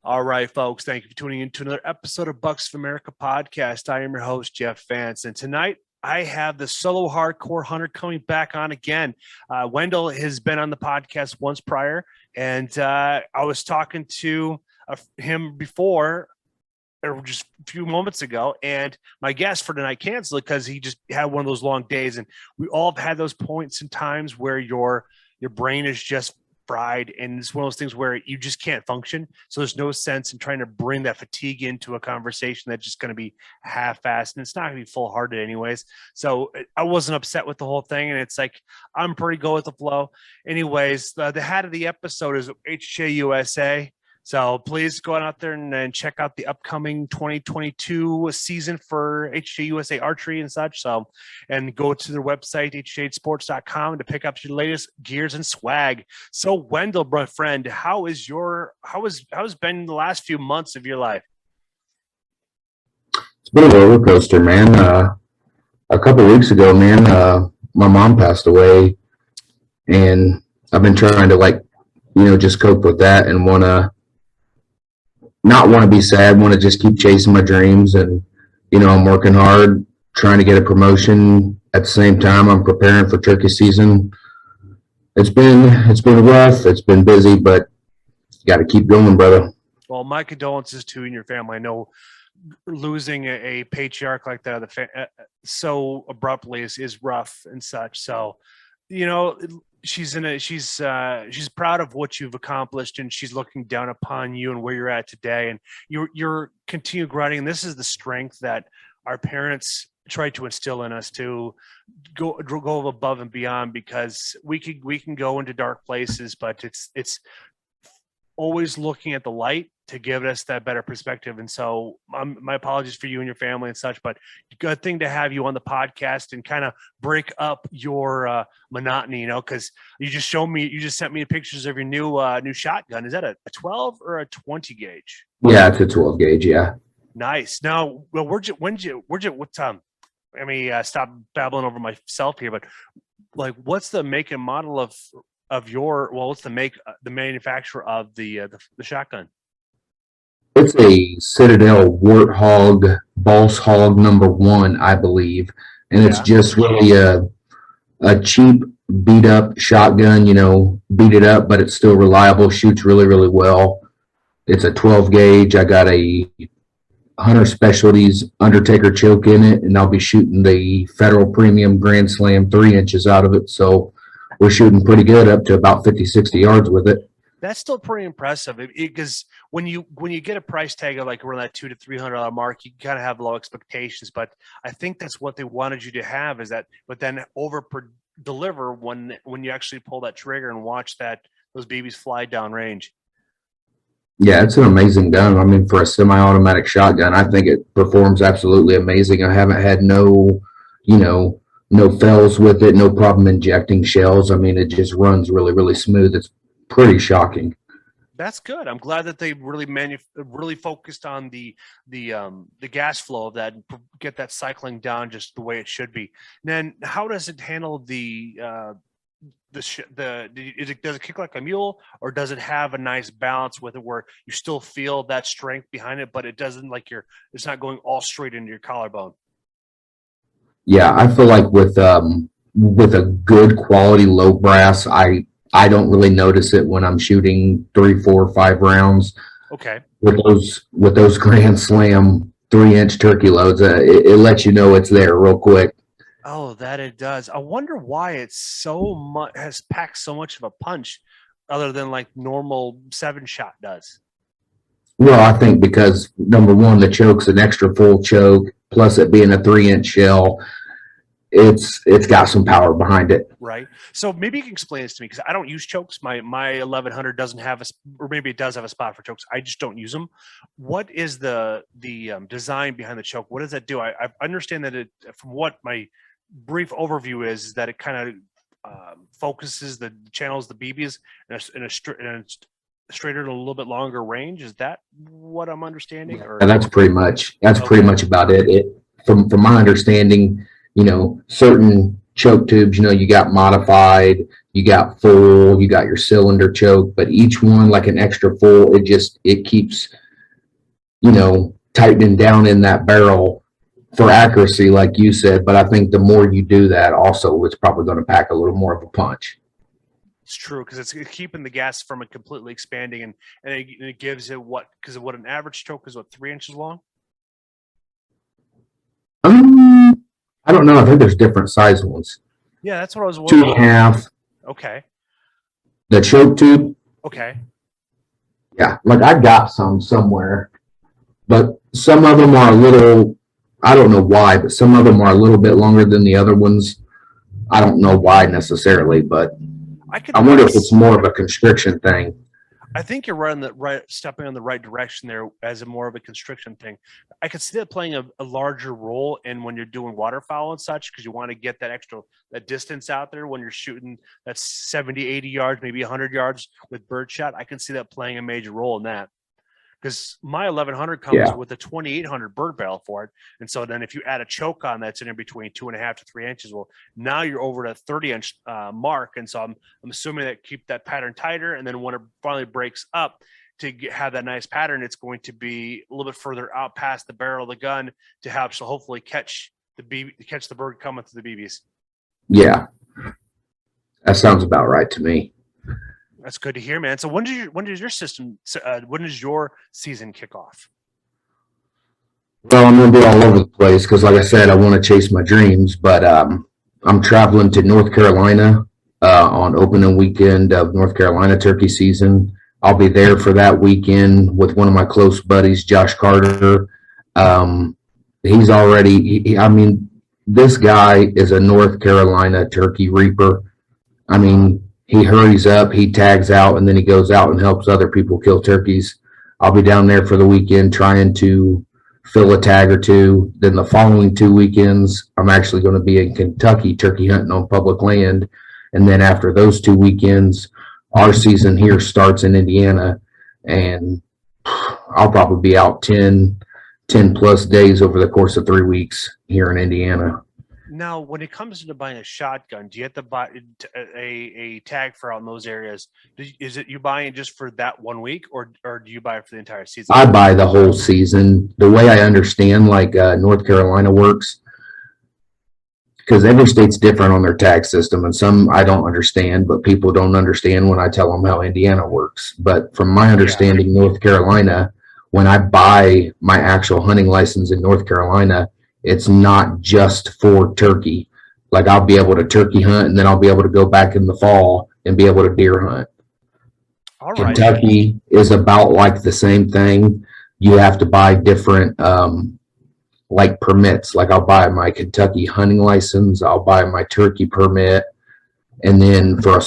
All right, folks, thank you for tuning in to another episode of Bucks of America podcast. I am your host, Jeff Vance, and tonight I have the solo hardcore hunter coming back on again. Wendall has been on the podcast once prior, and I was talking to him before, or just a few moments ago, and my guest for tonight canceled because he just had one of those long days, and we all have had those points and times where your brain is just fried, and it's one of those things where you just can't function. So there's no sense in trying to bring that fatigue into a conversation that's just going to be half-assed, and it's not going to be full-hearted anyways. So I wasn't upset with the whole thing, and it's like I'm pretty good with the flow. Anyways, the head of the episode is HHA USA. So please go out there and check out the upcoming 2022 season for HHA USA Archery and such. So, and go to their website, HHAsports.com, to pick up your latest gears and swag. So Wendall, my friend, how has been the last few months of your life? It's been a roller coaster, man. A couple of weeks ago, man, my mom passed away, and I've been trying to just cope with that and not want to be sad, want to just keep chasing my dreams. And, I'm working hard, trying to get a promotion. At the same time, I'm preparing for turkey season. It's been rough. It's been busy, but you got to keep going, brother. Well, my condolences to you and your family. I know losing a patriarch like that so abruptly is rough and such. So, she's proud of what you've accomplished, and she's looking down upon you and where you're at today, and you're continue grinding. And this is the strength that our parents try to instill in us, to go above and beyond, because we can go into dark places, but it's always looking at the light to give us that better perspective. And so my apologies for you and your family and such, but good thing to have you on the podcast and kind of break up your monotony, because you just sent me pictures of your new shotgun. Is that a 12 or a 20 gauge? Yeah, it's a 12 gauge. Yeah. Nice. Now, well, let me stop babbling over myself here, but what's the make and model of what's the manufacturer of the shotgun? It's a Citadel Warthog Boss Hog #1, I believe. And it's just really a cheap, beat up shotgun, beat it up, but it's still reliable, shoots really, really well. It's a 12 gauge. I got a Hunter Specialties Undertaker choke in it, and I'll be shooting the Federal Premium Grand Slam 3 inches out of it. So we're shooting pretty good, up to about 50, 60 yards with it. That's still pretty impressive, because when you get a price tag of around that $200 to $300 mark, you kind of have low expectations. But I think that's what they wanted you to have, is that, but then over deliver when you actually pull that trigger and watch those BBs fly down range. Yeah, it's an amazing gun. I mean, for a semi-automatic shotgun, I think it performs absolutely amazing. I haven't had no fails with it, no problem injecting shells. I mean, it just runs really, really smooth. It's pretty shocking. That's good. I'm glad that they really focused on the gas flow of that, and get that cycling down just the way it should be. And then, how does it handle does it kick like a mule, or does it have a nice balance with it where you still feel that strength behind it, but it doesn't it's not going all straight into your collarbone? Yeah, I feel like with a good quality low brass, I don't really notice it when I'm shooting 3, 4, 5 rounds. Okay. With those Grand Slam 3-inch turkey loads, it lets you know it's there real quick. Oh, that it does. I wonder why it's has packed so much of a punch, other than normal 7-shot does. Well, I think because #1, the choke's an extra full choke, plus it being a 3-inch shell. It's got some power behind it. Right. So maybe you can explain this to me, because I don't use chokes. My 1100 doesn't have or maybe it does have a spot for chokes. I just don't use them. What is the design behind the choke? What does that do? I understand that from what my brief overview is that it kind of focuses the channels, the BBs in a straighter and a little bit longer range. Is that what I'm understanding? Or? Yeah, that's pretty much about it. From my understanding, certain choke tubes, you got modified, you got full, you got your cylinder choke, but each one like an extra full, it keeps, tightening down in that barrel for accuracy, like you said. But I think the more you do that, also, it's probably going to pack a little more of a punch. It's true, because it's keeping the gas from it completely expanding, and it gives it because what an average choke is, 3 inches long. I don't know. I think there's different size ones. Yeah, that's what I was wondering. 2.5. Okay. The choke tube. Okay. Yeah, like I got some somewhere, but some of them are a little, I don't know why, but some of them are a little bit longer than the other ones. I don't know why necessarily, but I wonder if it's more of a constriction thing. I think you're stepping in the right direction there as a more of a constriction thing. I could see that playing a larger role in when you're doing waterfowl and such, because you want to get that distance out there when you're shooting that 70, 80 yards, maybe 100 yards with birdshot. I can see that playing a major role in that, because my 1100 comes with a 2800 bird barrel for it. And so then if you add a choke on that's in between 2.5 to 3 inches, well, now you're over to 30-inch mark. And so I'm assuming that keep that pattern tighter. And then when it finally breaks up to have that nice pattern, it's going to be a little bit further out past the barrel of the gun to help. So hopefully catch the bird coming through the BBs. Yeah, that sounds about right to me. That's good to hear, man. So when does your season kick off? Well, I'm going to be all over the place because, like I said, I want to chase my dreams. But I'm traveling to North Carolina on opening weekend of North Carolina turkey season. I'll be there for that weekend with one of my close buddies, Josh Carter. He's already, this guy is a North Carolina turkey reaper. I mean, he hurries up, he tags out, and then he goes out and helps other people kill turkeys. I'll be down there for the weekend trying to fill a tag or two. Then the following 2 weekends, I'm actually going to be in Kentucky turkey hunting on public land. And then after those 2 weekends, our season here starts in Indiana. And I'll probably be out 10 plus days over the course of 3 weeks here in Indiana. Now, when it comes to buying a shotgun, do you have to buy a tag for out in those areas? Is it you buying just for that 1 week, or do you buy it for the entire season? I buy the whole season. The way I understand North Carolina works, because every state's different on their tag system, and some I don't understand, but people don't understand when I tell them how Indiana works. But from my understanding, North Carolina, when I buy my actual hunting license in North Carolina, it's not just for turkey. Like I'll be able to turkey hunt, and then I'll be able to go back in the fall and be able to deer hunt. All right. Kentucky is about like the same thing. You have to buy different permits. Like I'll buy my Kentucky hunting license, I'll buy my turkey permit, and then for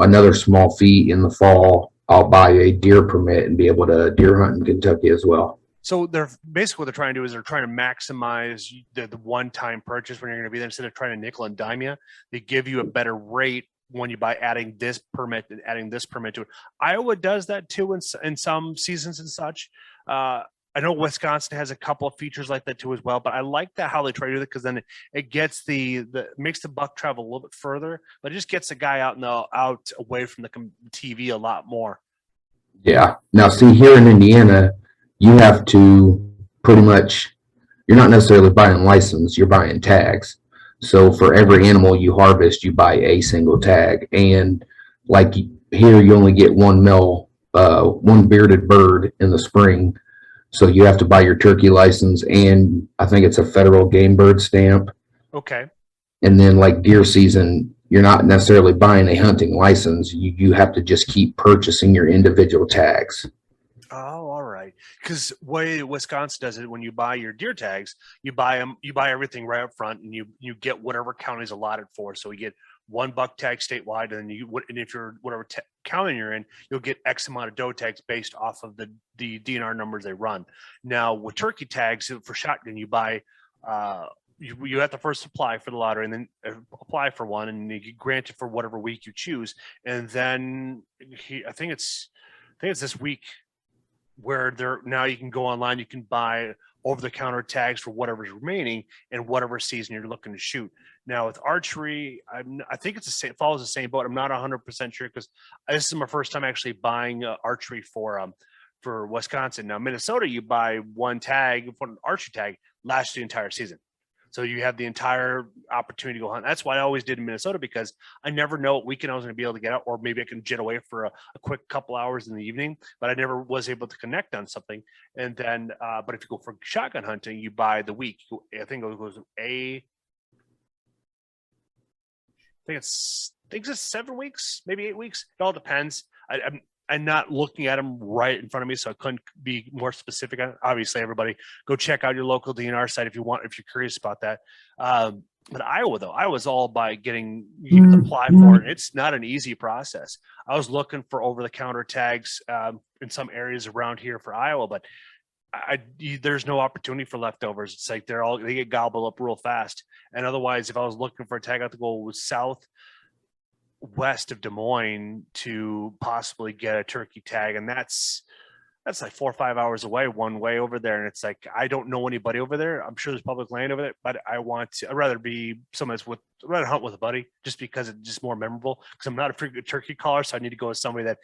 another small fee in the fall, I'll buy a deer permit and be able to deer hunt in Kentucky as well. So they're basically what they're trying to do is they're trying to maximize the one-time purchase when you're going to be there. Instead of trying to nickel and dime you, they give you a better rate when you buy adding this permit and adding this permit to it. Iowa does that too in some seasons and such. I know Wisconsin has a couple of features like that too as well, but I like that how they try to do it, because then it gets makes the buck travel a little bit further, but it just gets the guy out away from the TV a lot more. Yeah. Now, see, here in Indiana, you have to pretty much, you're not necessarily buying license, you're buying tags. So for every animal you harvest, you buy a single tag. And like here, you only get one bearded bird in the spring. So you have to buy your turkey license, and I think it's a federal game bird stamp. Okay. And then like deer season, you're not necessarily buying a hunting license. You have to just keep purchasing your individual tags. Oh, all right. Because way Wisconsin does it, when you buy your deer tags, you buy everything right up front, and you get whatever county's allotted for. So you get one buck tag statewide, and and if you're whatever county you're in, you'll get X amount of doe tags based off of the DNR numbers they run. Now with turkey tags for shotgun, you buy you have to first apply for the lottery, and then apply for one, and you get granted for whatever week you choose, and then I think it's this week where now you can go online, you can buy over-the-counter tags for whatever's remaining in whatever season you're looking to shoot. Now with archery, I think it's the same, follows the same boat. I'm not 100% sure because this is my first time actually buying archery for Wisconsin. Now Minnesota, you buy one archery tag lasts the entire season. So you have the entire opportunity to go hunt. That's why I always did in Minnesota, because I never know what weekend I was going to be able to get out, or maybe I can jet away for a quick couple hours in the evening, but I never was able to connect on something. And then, but if you go for shotgun hunting, you buy the week. I think it goes I think it's 7 weeks, maybe 8 weeks. It all depends. I'm not looking at them right in front of me, so I couldn't be more specific on it. Obviously, everybody go check out your local DNR site if you're curious about that. But Iowa, though, I was all by getting you to apply for it. It's not an easy process. I was looking for over-the-counter tags in some areas around here for Iowa, but there's no opportunity for leftovers. It's like they get gobbled up real fast. And otherwise, if I was looking for a tag, I have to go southwest of Des Moines to possibly get a turkey tag, and that's like 4 or 5 hours away one way over there. And it's like, I don't know anybody over there. I'm sure there's public land over there, but I'd rather be someone I'd rather hunt with a buddy, just because it's just more memorable, because I'm not a pretty good turkey caller. So I need to go with somebody that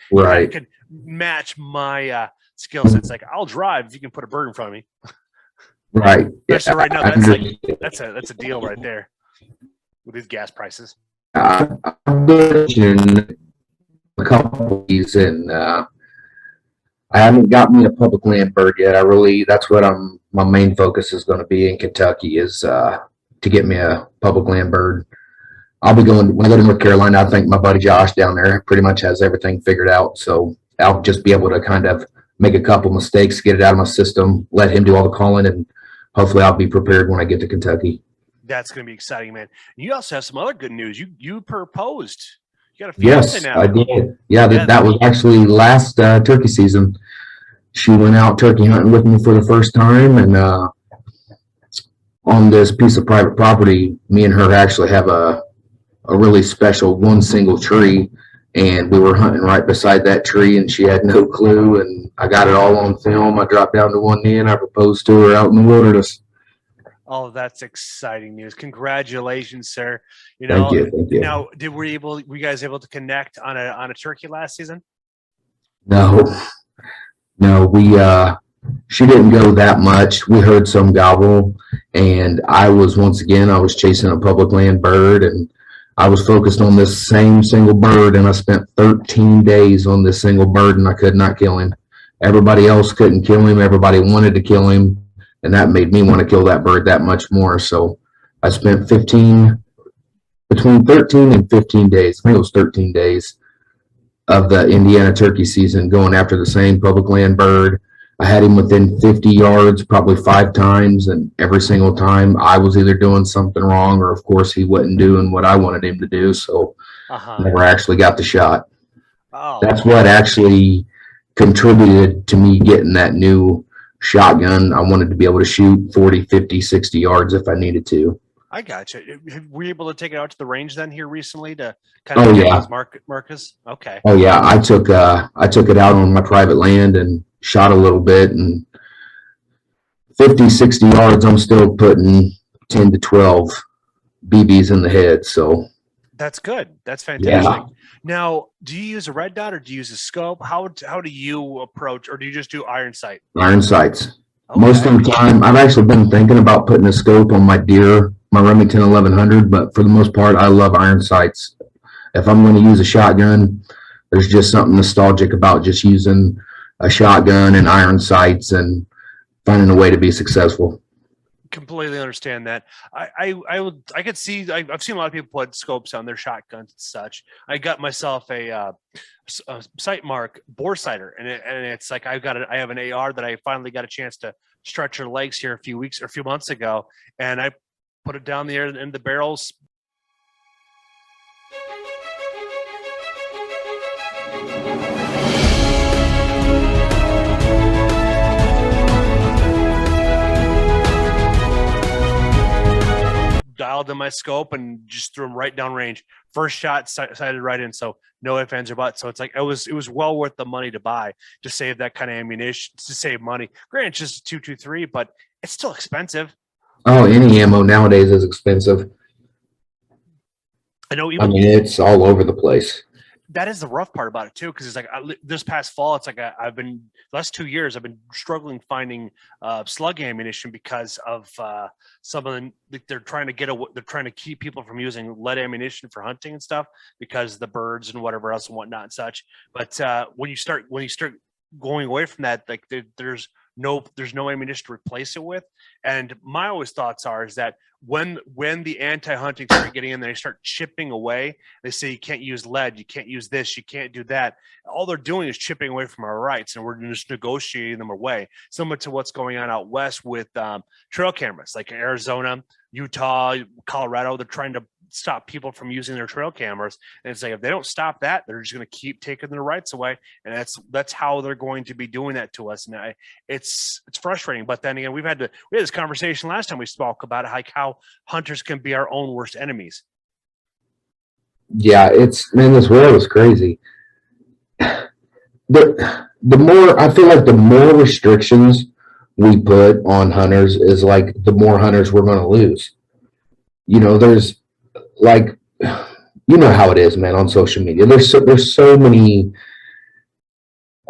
can match my skill sets. Like, I'll drive if you can put a bird in front of me. Right. Especially right now, that's a deal right there with these gas prices. I've been a couple of these, and I haven't got me a public land bird yet. That's what my main focus is going to be in Kentucky, is to get me a public land bird. I'll be going, when I go to North Carolina, I think my buddy Josh down there pretty much has everything figured out. So I'll just be able to kind of make a couple mistakes, get it out of my system, let him do all the calling, and hopefully I'll be prepared when I get to Kentucky. That's going to be exciting, man. You also have some other good news. You proposed. You got a fiance now. Yes, I did. Yeah, that was actually last turkey season. She went out turkey hunting with me for the first time, and on this piece of private property, me and her actually have a really special one single tree, and we were hunting right beside that tree, and she had no clue, and I got it all on film. I dropped down to one knee, and I proposed to her out in the wilderness. Oh, that's exciting news. Congratulations, sir. Thank you. Now, were you guys able to connect on a turkey last season? No, she didn't go that much. We heard some gobble, and I was chasing a public land bird, and I was focused on this same single bird, and I spent 13 days on this single bird, and I could not kill him. Everybody else couldn't kill him. Everybody wanted to kill him, and that made me want to kill that bird that much more. So I spent between 13 and 15 days, I think it was 13 days of the Indiana turkey season, going after the same public land bird. I had him within 50 yards probably 5 times, and every single time I was either doing something wrong, or of course he wasn't doing what I wanted him to do, so never actually got the shot. That's what actually contributed to me getting that new shotgun. I wanted to be able to shoot 40, 50, 60 yards if I needed to. I gotcha. Were you able to take it out to the range then here recently to kind of get those markers? Okay. Oh yeah, I took it out on my private land and shot a little bit, and 50, 60 yards, I'm still putting 10 to 12 BBs in the head. So that's good. That's fantastic. Yeah. Now, do you use a red dot or do you use a scope? How do you approach, or do you just do iron sight? Iron sights. Okay. Most of the time, I've actually been thinking about putting a scope on my deer, my Remington 1100, but for the most part, I love iron sights. If I'm going to use a shotgun, there's just something nostalgic about just using a shotgun and iron sights and finding a way to be successful. Completely understand that. I could see. I've seen a lot of people put scopes on their shotguns and such. I got myself a sight mark bore sighter, and it's like I have an AR that I finally got a chance to stretch her legs here a few months ago, and I put it down there in the barrels. dialed in my scope and just threw them right down range. First shot sighted right in. So no ifs, ands, or buts. So it's like, it was well worth the money to buy, to save that kind of ammunition, to save money. Granted, it's just 223, but it's still expensive. Oh, any ammo nowadays is expensive. I know. I mean, it's all over the place. That is the rough part about it too, because it's like this past fall, it's like I've been the last 2 years I've been struggling finding slug ammunition because of some of the, they're trying to keep people from using lead ammunition for hunting and stuff because the birds and whatever else and whatnot and such. But when you start going away from that, like there's no ammunition to replace it with. And my always thoughts is that when the anti-hunting start getting in there, they start chipping away. They say you can't use lead, you can't use this, you can't do that. All they're doing is chipping away from our rights, and we're just negotiating them away. Similar to what's going on out west with trail cameras, like Arizona, Utah, Colorado. They're trying to stop people from using their trail cameras, and it's like if they don't stop that, they're just going to keep taking their rights away, and that's how they're going to be doing that to us. And it's frustrating. But then again, we had this conversation last time we spoke about it, like how hunters can be our own worst enemies. Yeah, this world is crazy. The more, I feel like the more restrictions we put on hunters is like the more hunters we're going to lose. There's like, how it is, man, on social media. There's so many,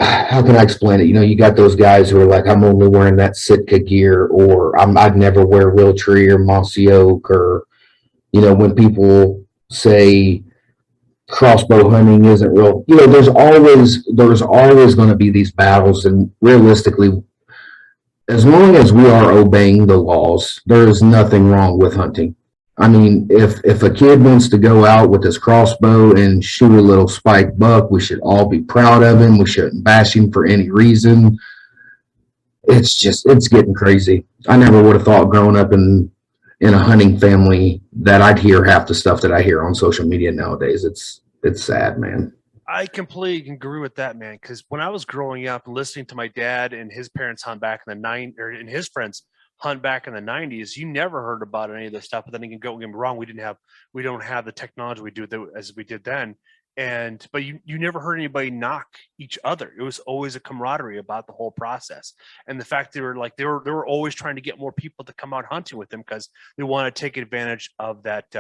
how can I explain it? You got those guys who are like, I'm only wearing that Sitka gear, or I'd never wear Realtree or Mossy Oak, or, when people say crossbow hunting isn't real, there's always going to be these battles. And realistically, as long as we are obeying the laws, there is nothing wrong with hunting. I mean, if a kid wants to go out with his crossbow and shoot a little spike buck, we should all be proud of him. We shouldn't bash him for any reason. It's getting crazy. I never would have thought growing up in a hunting family that I'd hear half the stuff that I hear on social media nowadays. It's sad, man. I completely agree with that, man. Because when I was growing up, listening to my dad and his parents hunt back in the and his friends hunt back in the 90s, you never heard about any of this stuff. But then don't get me wrong, we don't have the technology we do as we did then. But you never heard anybody knock each other. It was always a camaraderie about the whole process. And the fact they were always trying to get more people to come out hunting with them because they want to take advantage of that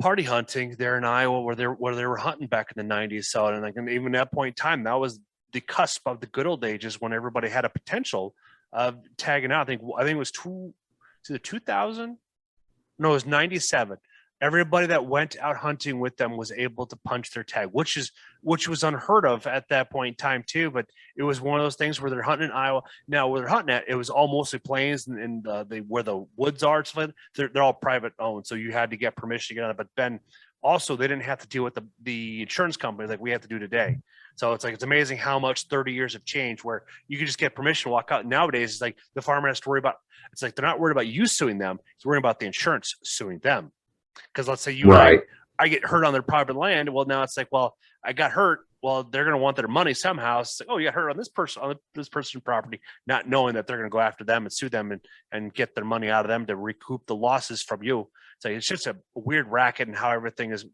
party hunting there in Iowa where they were hunting back in the 90s. So, and even at that point in time, that was the cusp of the good old ages when everybody had a potential of tagging out. I think it was 2000. No, it was 97. Everybody that went out hunting with them was able to punch their tag, which was unheard of at that point in time too. But it was one of those things where they're hunting in Iowa. Now, where they're hunting at, it was all mostly plains and where the woods are. They're all private owned, so you had to get permission to get on it. But then also they didn't have to deal with the insurance company like we have to do today. So it's amazing how much 30 years have changed where you can just get permission to walk out. Nowadays, it's like the farmer has to worry about. It's like they're not worried about you suing them; he's worrying about the insurance suing them. Because let's say I get hurt on their private land. Well, now it's like, well, I got hurt. Well, they're going to want their money somehow. It's like, oh, you got hurt on this person's property, not knowing that they're going to go after them and sue them and get their money out of them to recoup the losses from you. So it's just a weird racket and how everything is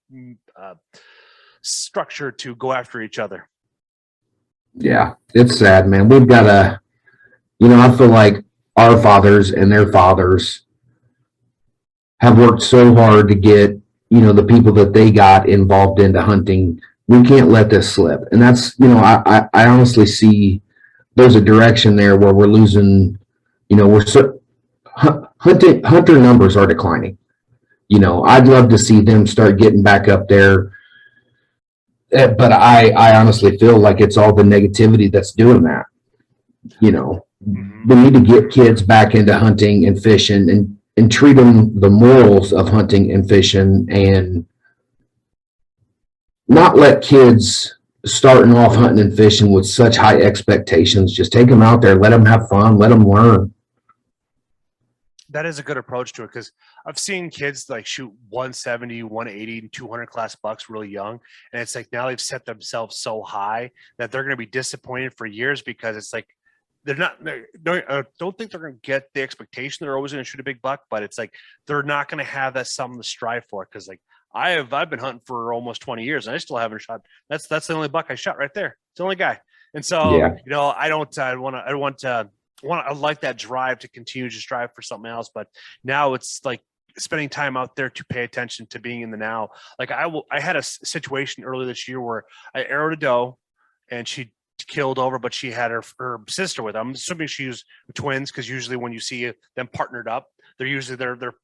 structured to go after each other. Yeah, it's sad, man. We've got I feel like our fathers and their fathers have worked so hard to get, the people that they got involved into hunting. We can't let this slip. And that's, I honestly see there's a direction there where we're losing, hunter numbers are declining. I'd love to see them start getting back up there. But I honestly feel like it's all the negativity that's doing that. We need to get kids back into hunting and fishing and treat them the morals of hunting and fishing, and not let kids starting off hunting and fishing with such high expectations. Just take them out there, let them have fun, let them learn. That is a good approach to it, because I've seen kids like shoot 170, 180, and 200 class bucks really young. And it's like now they've set themselves so high that they're going to be disappointed for years, because it's like I don't think they're going to get the expectation they're always going to shoot a big buck, but it's like they're not going to have that something to strive for. Because like I've been hunting for almost 20 years and I still haven't shot. That's the only buck I shot right there. It's the only guy. And so I like that drive to continue to strive for something else. But now it's like spending time out there to pay attention to being in the now. Like I had a situation earlier this year where I arrowed a doe and she killed over, but she had her sister with her. I'm assuming she was twins, because usually when you see them partnered up, they're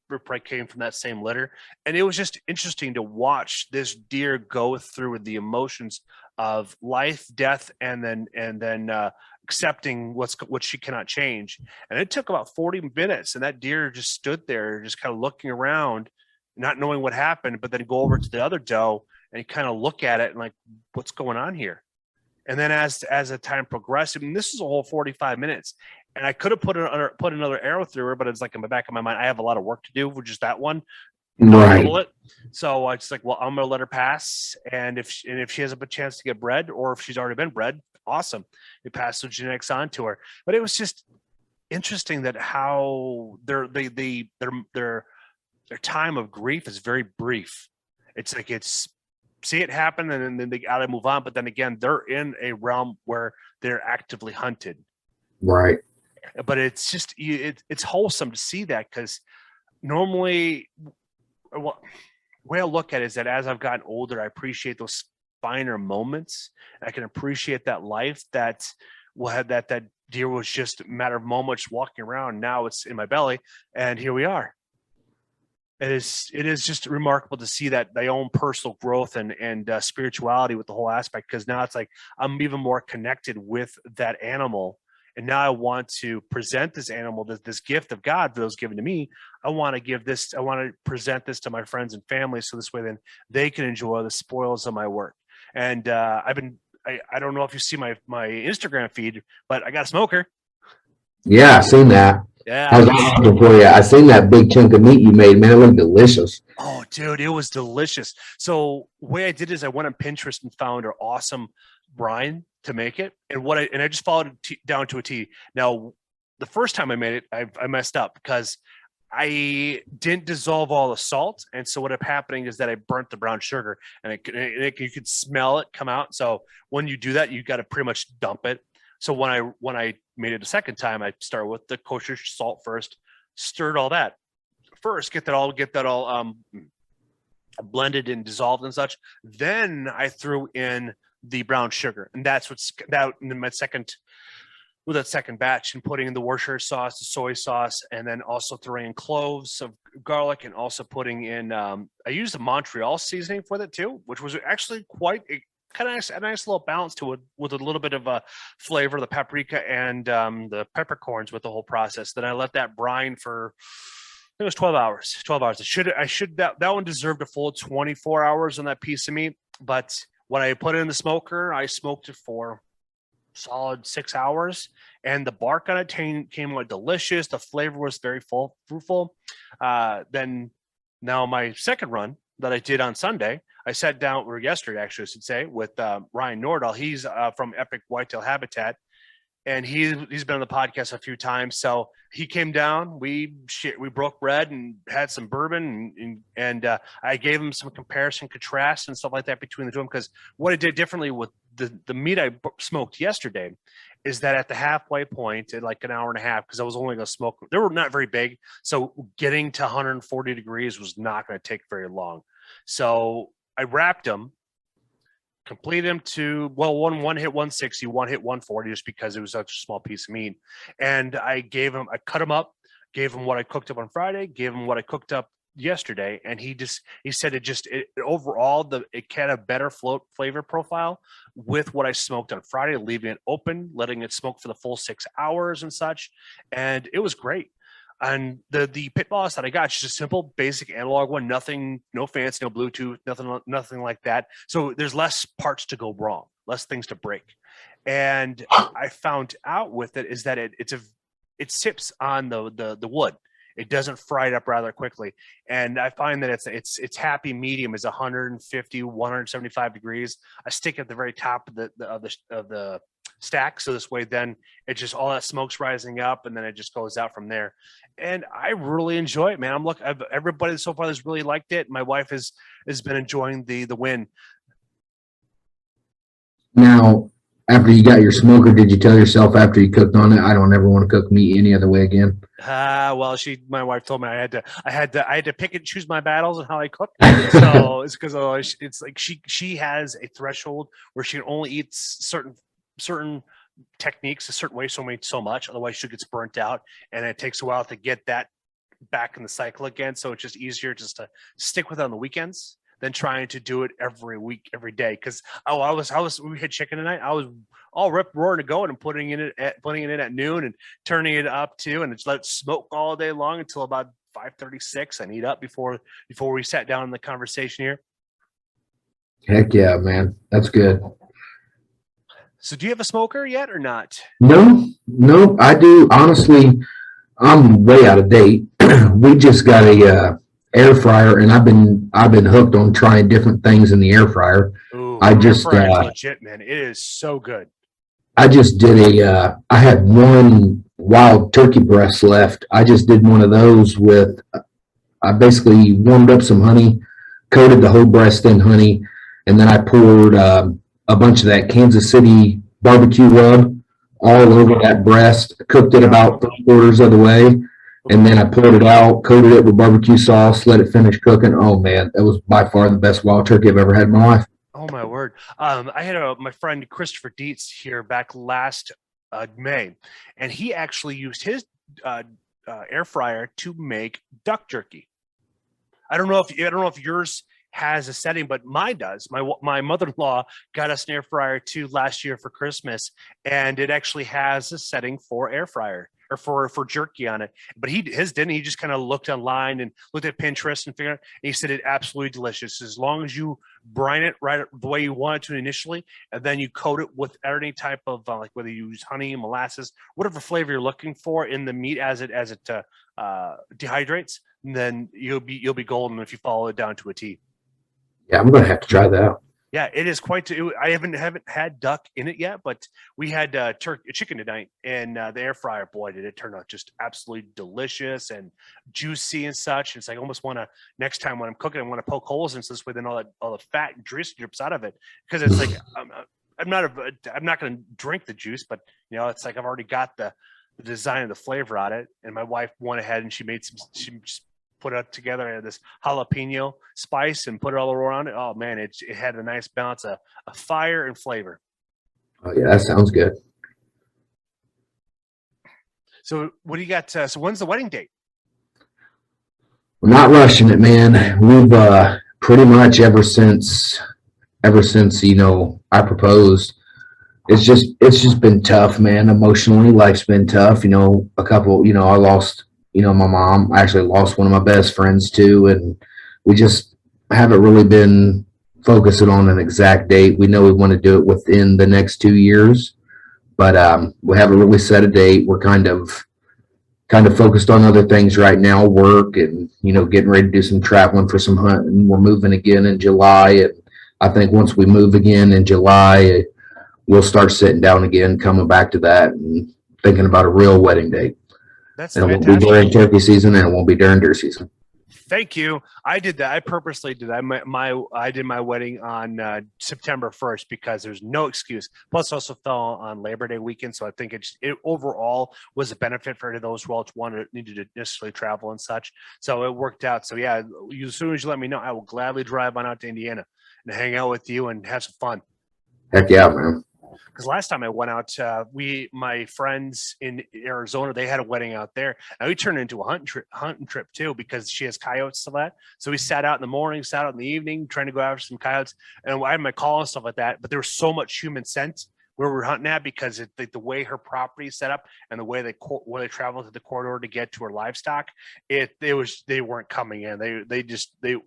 probably came from that same litter. And it was just interesting to watch this deer go through the emotions of life, death, and then accepting what she cannot change. And it took about 40 minutes, and that deer just stood there, just kind of looking around, not knowing what happened, but then go over to the other doe and kind of look at it and like, what's going on here? And then as the time progressed, I mean, this is a whole 45 minutes, and I could have put another arrow through her, but it's like in the back of my mind, I have a lot of work to do with just that one. Right. So I just like, well, I'm going to let her pass. And if she has a chance to get bred, or if she's already been bred, awesome. You pass the genetics on to her. But it was just interesting that how their time of grief is very brief. It's like, see it happen and then they gotta move on. But then again, they're in a realm where they're actively hunted. Right. But it's just, it's wholesome to see that, because normally, well, the way I look at it is that as I've gotten older, I appreciate those finer moments. I can appreciate that life that that deer was just a matter of moments walking around. Now it's in my belly, and here we are. It is just remarkable to see that my own personal growth and spirituality with the whole aspect, because now it's like I'm even more connected with that animal, and now I want to present this animal, this gift of God that was given to me. I want to present this to my friends and family, so this way then they can enjoy the spoils of my work. And I don't know if you see my Instagram feed, but I got a smoker. Yeah, I've seen that. Yeah. I was asking for you. I seen that big chunk of meat you made, man. It looked delicious. Oh, dude, it was delicious. So the way I did is I went on Pinterest and found an awesome brine to make it. And I just followed it down to a T. Now, the first time I made it, I messed up because I didn't dissolve all the salt. And so what ended up happening is that I burnt the brown sugar, and you could smell it come out. So when you do that, you got to pretty much dump it. So when I made it a second time, I started with the kosher salt first, stirred all that first, get that all blended and dissolved and such. Then I threw in the brown sugar, and that's in my second batch, and putting in the Worcestershire sauce, the soy sauce, and then also throwing in cloves of garlic, and also putting in I used the Montreal seasoning for that too, which was actually quite a nice little balance to it, with a little bit of a flavor, the paprika and the peppercorns with the whole process. Then I let that brine for, I think it was 12 hours. 12 hours. That one deserved a full 24 hours on that piece of meat. But when I put it in the smoker, I smoked it for solid 6 hours, and the bark on it came out delicious. The flavor was very fruitful. Then now my second run that I did on Sunday, I sat down, or yesterday actually I should say, with Ryan Nordahl. He's from Epic Whitetail Habitat, and he's been on the podcast a few times. So he came down, we broke bread and had some bourbon, and I gave him some comparison, contrast, and stuff like that between the two of them. Because what I did differently with the meat I smoked yesterday is that at the halfway point, at like an hour and a half, because I was only going to smoke, they were not very big, so getting to 140 degrees was not going to take very long. So I wrapped them, completed them to, well, one hit 160, one hit 140, just because it was such a small piece of meat. And I cut them up, gave him what I cooked up on Friday, gave him what I cooked up yesterday, and he said it overall it had a better flavor profile with what I smoked on Friday, leaving it open, letting it smoke for the full 6 hours and such, and it was great. And the pit boss that I got is just a simple, basic analog one, nothing, no fancy, no Bluetooth, nothing like that. So there's less parts to go wrong, less things to break. And I found out with it is that it sips on the wood. It doesn't fry it up rather quickly. And I find that it's happy medium is 150, 175 degrees. I stick at the very top of the stack. So this way, then it just all that smoke's rising up, and then it just goes out from there. And I really enjoy it, man. Everybody so far has really liked it. My wife has been enjoying the win. Now, after you got your smoker, did you tell yourself after you cooked on it, I don't ever want to cook meat any other way again? Well, my wife told me I had to pick and choose my battles and how I cook. So it's because it's like she has a threshold where she can only eat certain techniques a certain way so much, otherwise she gets burnt out, and it takes a while to get that back in the cycle again. So it's just easier just to stick with it on the weekends than trying to do it every week, every day. Because we had chicken tonight. I was all roaring to go and putting it in at noon and turning it up too, and just let it smoke all day long until about 5:36 and eat up before we sat down in the conversation here. Heck yeah, man. That's good. So do you have a smoker yet or not? No, I do. Honestly, I'm way out of date. We just got a air fryer, and I've been hooked on trying different things in the air fryer. Ooh, I just air fryer is legit, man. It is so good. I just did I had one wild turkey breast left. I just did one of those I basically warmed up some honey, coated the whole breast in honey, and then I poured a bunch of that Kansas City barbecue rub all over that breast, cooked it about 3/4 of the way, and then I poured it out, coated it with barbecue sauce, let it finish cooking. Oh man, that was by far the best wild turkey I've ever had in my life. Oh my word! I had my friend Christopher Dietz here back last May, and he actually used his air fryer to make duck jerky. I don't know if yours has a setting, but mine does. My mother-in-law got us an air fryer too last year for Christmas, and it actually has a setting for air fryer or for jerky on it. But his didn't. He just kind of looked online and looked at Pinterest and figured out. And he said it absolutely delicious as long as you brine it right the way you want it to initially, and then you coat it with any type of like whether you use honey, molasses, whatever flavor you're looking for in the meat as it dehydrates. And then you'll be golden if you follow it down to a T. Yeah, I'm gonna have to try that out. Yeah, it is quite. I haven't had duck in it yet, but we had chicken tonight, and the air fryer. Boy, did it turn out just absolutely delicious and juicy and such. It's like I almost want to next time when I'm cooking, I want to poke holes in so this way then all the fat and juice drips out of it, because it's like I'm not going to drink the juice, but it's like I've already got the design of the flavor on it, and my wife went ahead and she just put it together this jalapeno spice and put it all around it. Oh man, it had a nice balance of fire and flavor. Oh yeah, that sounds good. So what do you got? So when's the wedding date? We're not rushing it, man. We've pretty much ever since I proposed, it's just been tough, man. Emotionally, life's been tough. I lost my mom. I actually lost one of my best friends too, and we just haven't really been focusing on an exact date. We know we want to do it within the next 2 years, but we haven't really set a date. We're kind of focused on other things right now, work and getting ready to do some traveling for some hunting. We're moving again in July, and I think once we move again in July, we'll start sitting down again, coming back to that and thinking about a real wedding date. That's and fantastic. It won't be during turkey season, and it won't be during deer season. Thank you. I did that. I purposely did that. I did my wedding on September 1st because there's no excuse. Plus, also fell on Labor Day weekend, so I think it overall was a benefit for those who else needed to necessarily travel and such. So it worked out. So yeah, as soon as you let me know, I will gladly drive on out to Indiana and hang out with you and have some fun. Heck yeah, man. Because last time I went out, my friends in Arizona, they had a wedding out there. And we turned it into a hunting trip too, because she has coyotes to let. So we sat out in the morning, sat out in the evening, trying to go after some coyotes. And I had my call and stuff like that. But there was so much human scent where we were hunting at, because the way her property is set up and the way they travel to the corridor to get to her livestock, they weren't coming in. It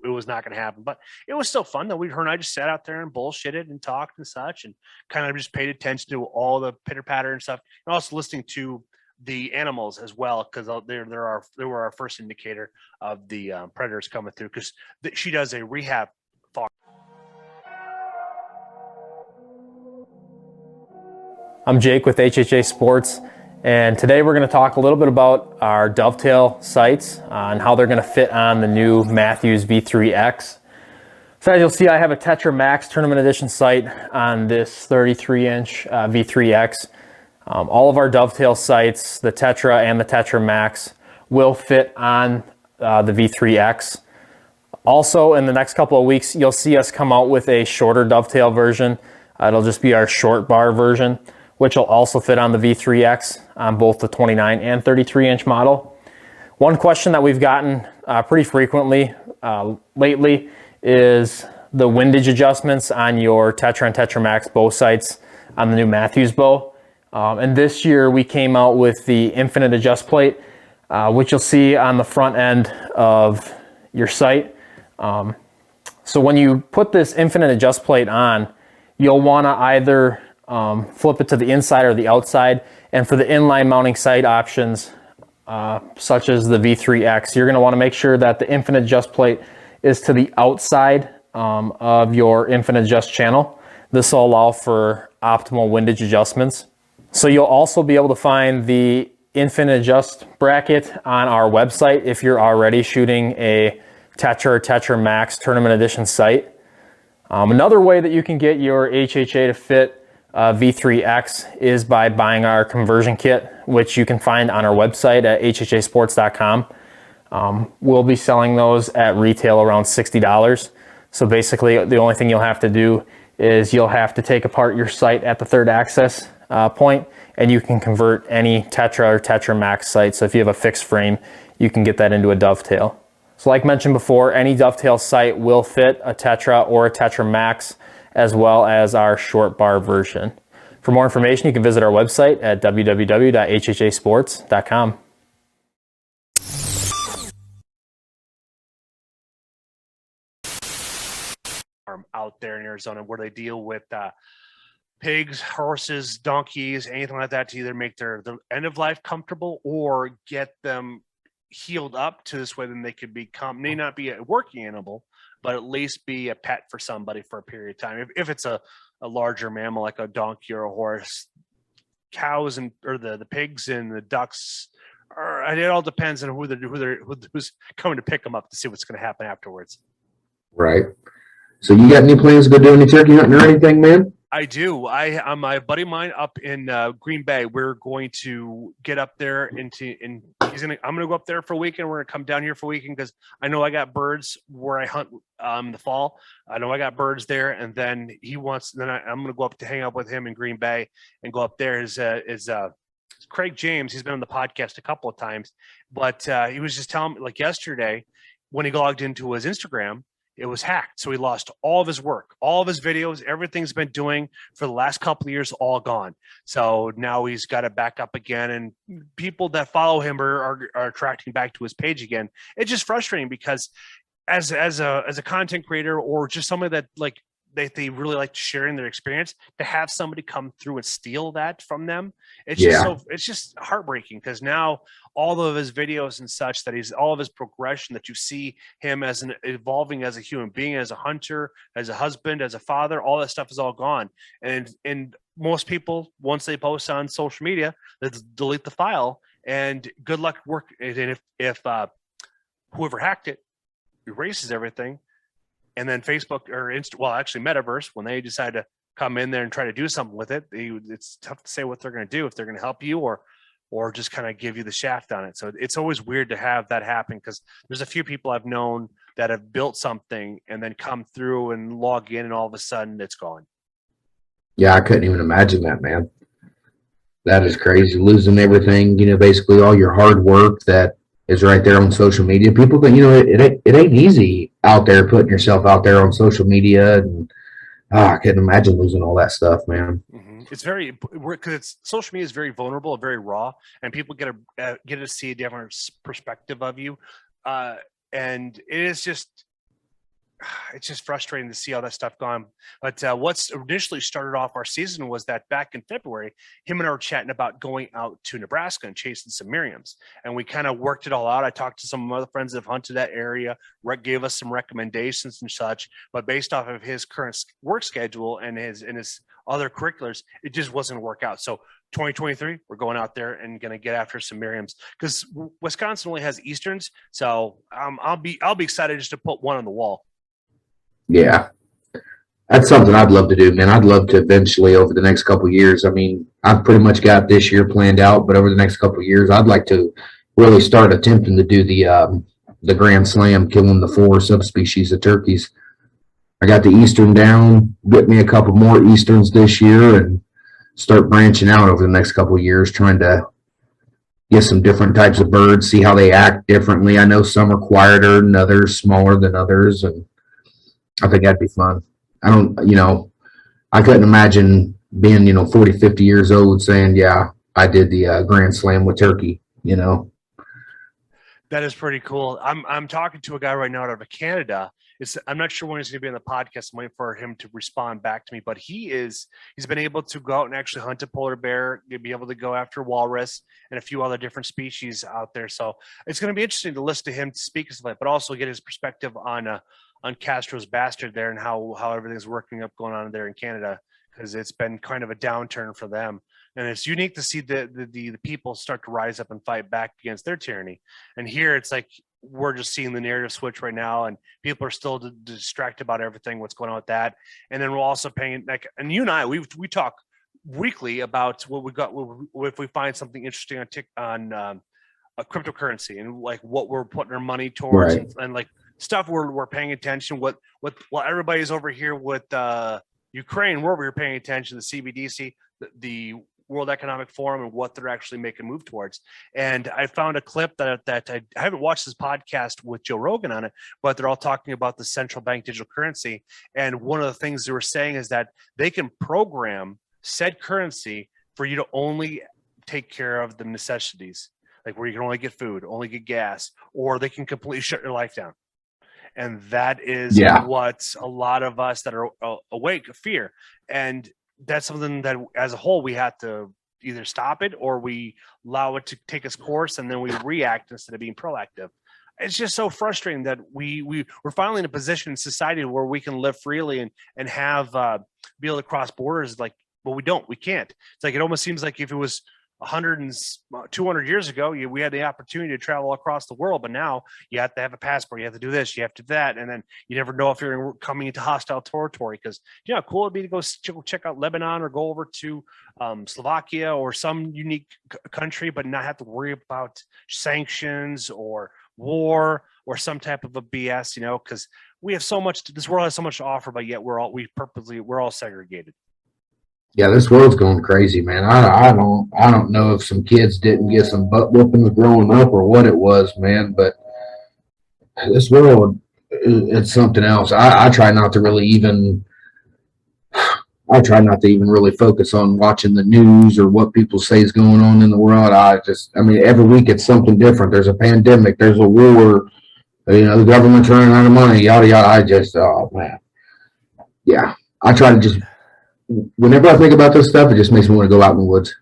was not going to happen. But it was still fun though. Her and I just sat out there and bullshitted and talked and such, and kind of just paid attention to all the pitter patter and stuff, and also listening to the animals as well, because they were our first indicator of the predators coming through, because she does a rehab farm. I'm Jake with HHA Sports, and today we're going to talk a little bit about our Dovetail Sights and how they're going to fit on the new Matthews V3X. So as you'll see, I have a Tetra Max Tournament Edition sight on this 33-inch V3X. All of our Dovetail sights, the Tetra and the Tetra Max, will fit on the V3X. Also, in the next couple of weeks, you'll see us come out with a shorter Dovetail version. It'll just be our short bar version, which will also fit on the V3X on both the 29 and 33-inch model. One question that we've gotten pretty frequently lately is the windage adjustments on your Tetra and Tetra Max bow sights on the new Matthews bow. And this year we came out with the infinite adjust plate, which you'll see on the front end of your sight. So when you put this infinite adjust plate on, you'll want to either flip it to the inside or the outside. And for the inline mounting sight options, such as the V3X, you're going to want to make sure that the infinite adjust plate is to the outside of your infinite adjust channel. This will allow for optimal windage adjustments. So you'll also be able to find the infinite adjust bracket on our website if you're already shooting a Tetra or Tetra Max Tournament Edition sight. Another way that you can get your HHA to fit V3X is by buying our conversion kit, which you can find on our website at hhasports.com. We'll be selling those at retail around $60. So basically the only thing you'll have to do is you'll have to take apart your sight at the third access point, and you can convert any Tetra or Tetra Max sight. So if you have a fixed frame, you can get that into a Dovetail. So like mentioned before, any Dovetail sight will fit a Tetra or a Tetra Max, as well as our short bar version. For more information, you can visit our website at www.hhasports.com. Out there in Arizona where they deal with pigs, horses, donkeys, anything like that to either make their end of life comfortable or get them healed up to this way, then they could become, may not be a working animal, but at least be a pet for somebody for a period of time. If it's a larger mammal like a donkey or a horse, cows or the pigs and the ducks, it all depends on who's coming to pick them up to see what's going to happen afterwards. Right. So you got any plans to go do any turkey hunting or anything, man? I do. My buddy of mine up in Green Bay. We're going to get up there I'm going to go up there for a weekend. We're going to come down here for a weekend because I know I got birds where I hunt in the fall. I know I got birds there, and then I'm going to go up to hang out with him in Green Bay and go up there. Is Craig James? He's been on the podcast a couple of times, but he was just telling me like yesterday when he logged into his Instagram, it was hacked. So he lost all of his work, all of his videos, everything's been doing for the last couple of years, all gone. So now he's got to back up again. And people that follow him are attracting back to his page again. It's just frustrating because as a content creator or just somebody that like they really like sharing their experience, to have somebody come through and steal that from them, it's just heartbreaking because now all of his videos and such all of his progression that you see him as evolving as a human being, as a hunter, as a husband, as a father, all that stuff is all gone. And most people, once they post on social media, they delete the file and good luck work. And if whoever hacked it erases everything, and then Facebook or actually Metaverse, when they decide to come in there and try to do something with it, it's tough to say what they're going to do, if they're going to help you or just kind of give you the shaft on it. So it's always weird to have that happen because there's a few people I've known that have built something and then come through and log in and all of a sudden it's gone. Yeah, I couldn't even imagine that, man. That is crazy. Losing everything, basically all your hard work that is right there on social media. People think, it ain't easy out there putting yourself out there on social media. And I couldn't imagine losing all that stuff, man. Mm-hmm. It's because social media is very vulnerable and very raw, and people get to see a different perspective of you. And it is just, it's just frustrating to see all that stuff gone. But what's initially started off our season was that back in February, him and I were chatting about going out to Nebraska and chasing some Merriams. And we kind of worked it all out. I talked to some of my other friends that have hunted that area, gave us some recommendations and such. But based off of his current work schedule and his other curriculars, it just wasn't going to work out. So 2023, we're going out there and going to get after some Merriams because Wisconsin only has Easterns. So I'll be excited just to put one on the wall. Yeah, that's something I'd love to do, man. I'd love to eventually over the next couple of years. I mean, I've pretty much got this year planned out, but over the next couple of years, I'd like to really start attempting to do the Grand Slam, killing the 4 subspecies of turkeys. I got the Eastern down, get me a couple more Easterns this year, and start branching out over the next couple of years, trying to get some different types of birds, see how they act differently. I know some are quieter than others, smaller than others, and I think that'd be fun. I couldn't imagine being, 40, 50 years old saying, yeah, I did the Grand Slam with turkey, That is pretty cool. I'm talking to a guy right now out of Canada. I'm not sure when he's going to be on the podcast. I'm waiting for him to respond back to me, but he's been able to go out and actually hunt a polar bear, be able to go after walrus and a few other different species out there. So it's going to be interesting to listen to him speak as but also get his perspective on Castro's Bastard there and how everything's working up going on there in Canada, because it's been kind of a downturn for them. And it's unique to see the people start to rise up and fight back against their tyranny. And here it's like we're just seeing the narrative switch right now, and people are still distracted about everything, what's going on with that. And then we're also paying and you and I, we talk weekly about what we got if we find something interesting on a cryptocurrency and like what we're putting our money towards, Right. and like stuff we're paying attention. While everybody's over here with Ukraine, we're over here paying attention to the CBDC, the World Economic Forum, and what they're actually making a move towards. And I found a clip that I haven't watched this podcast with Joe Rogan on it, but they're all talking about the central bank digital currency. And one of the things they were saying is that they can program said currency for you to only take care of the necessities, like where you can only get food, only get gas, or they can completely shut your life down. And that is what a lot of us that are awake fear. And that's something that as a whole, we have to either stop it or we allow it to take its course and then we react instead of being proactive. It's just so frustrating that we're finally in a position in society where we can live freely and have be able to cross borders. But we can't. It's like, it almost seems like if it was 100 and 200 years ago, we had the opportunity to travel across the world, but now you have to have a passport, you have to do this, you have to do that, and then you never know if you're coming into hostile territory. Because how cool it'd be to go check out Lebanon or go over to Slovakia or some unique country, but not have to worry about sanctions or war or some type of a BS, because we have so much. This world has so much to offer, but yet we're all segregated. Yeah, this world's going crazy, man. I don't know if some kids didn't get some butt whoopings growing up or what it was, man. But this world, it's something else. I try not to even really focus on watching the news or what people say is going on in the world. Every week it's something different. There's a pandemic. There's a war. The government's running out of money. Yada yada. Oh man, yeah. I try to just. Whenever I think about this stuff, it just makes me want to go out in the woods.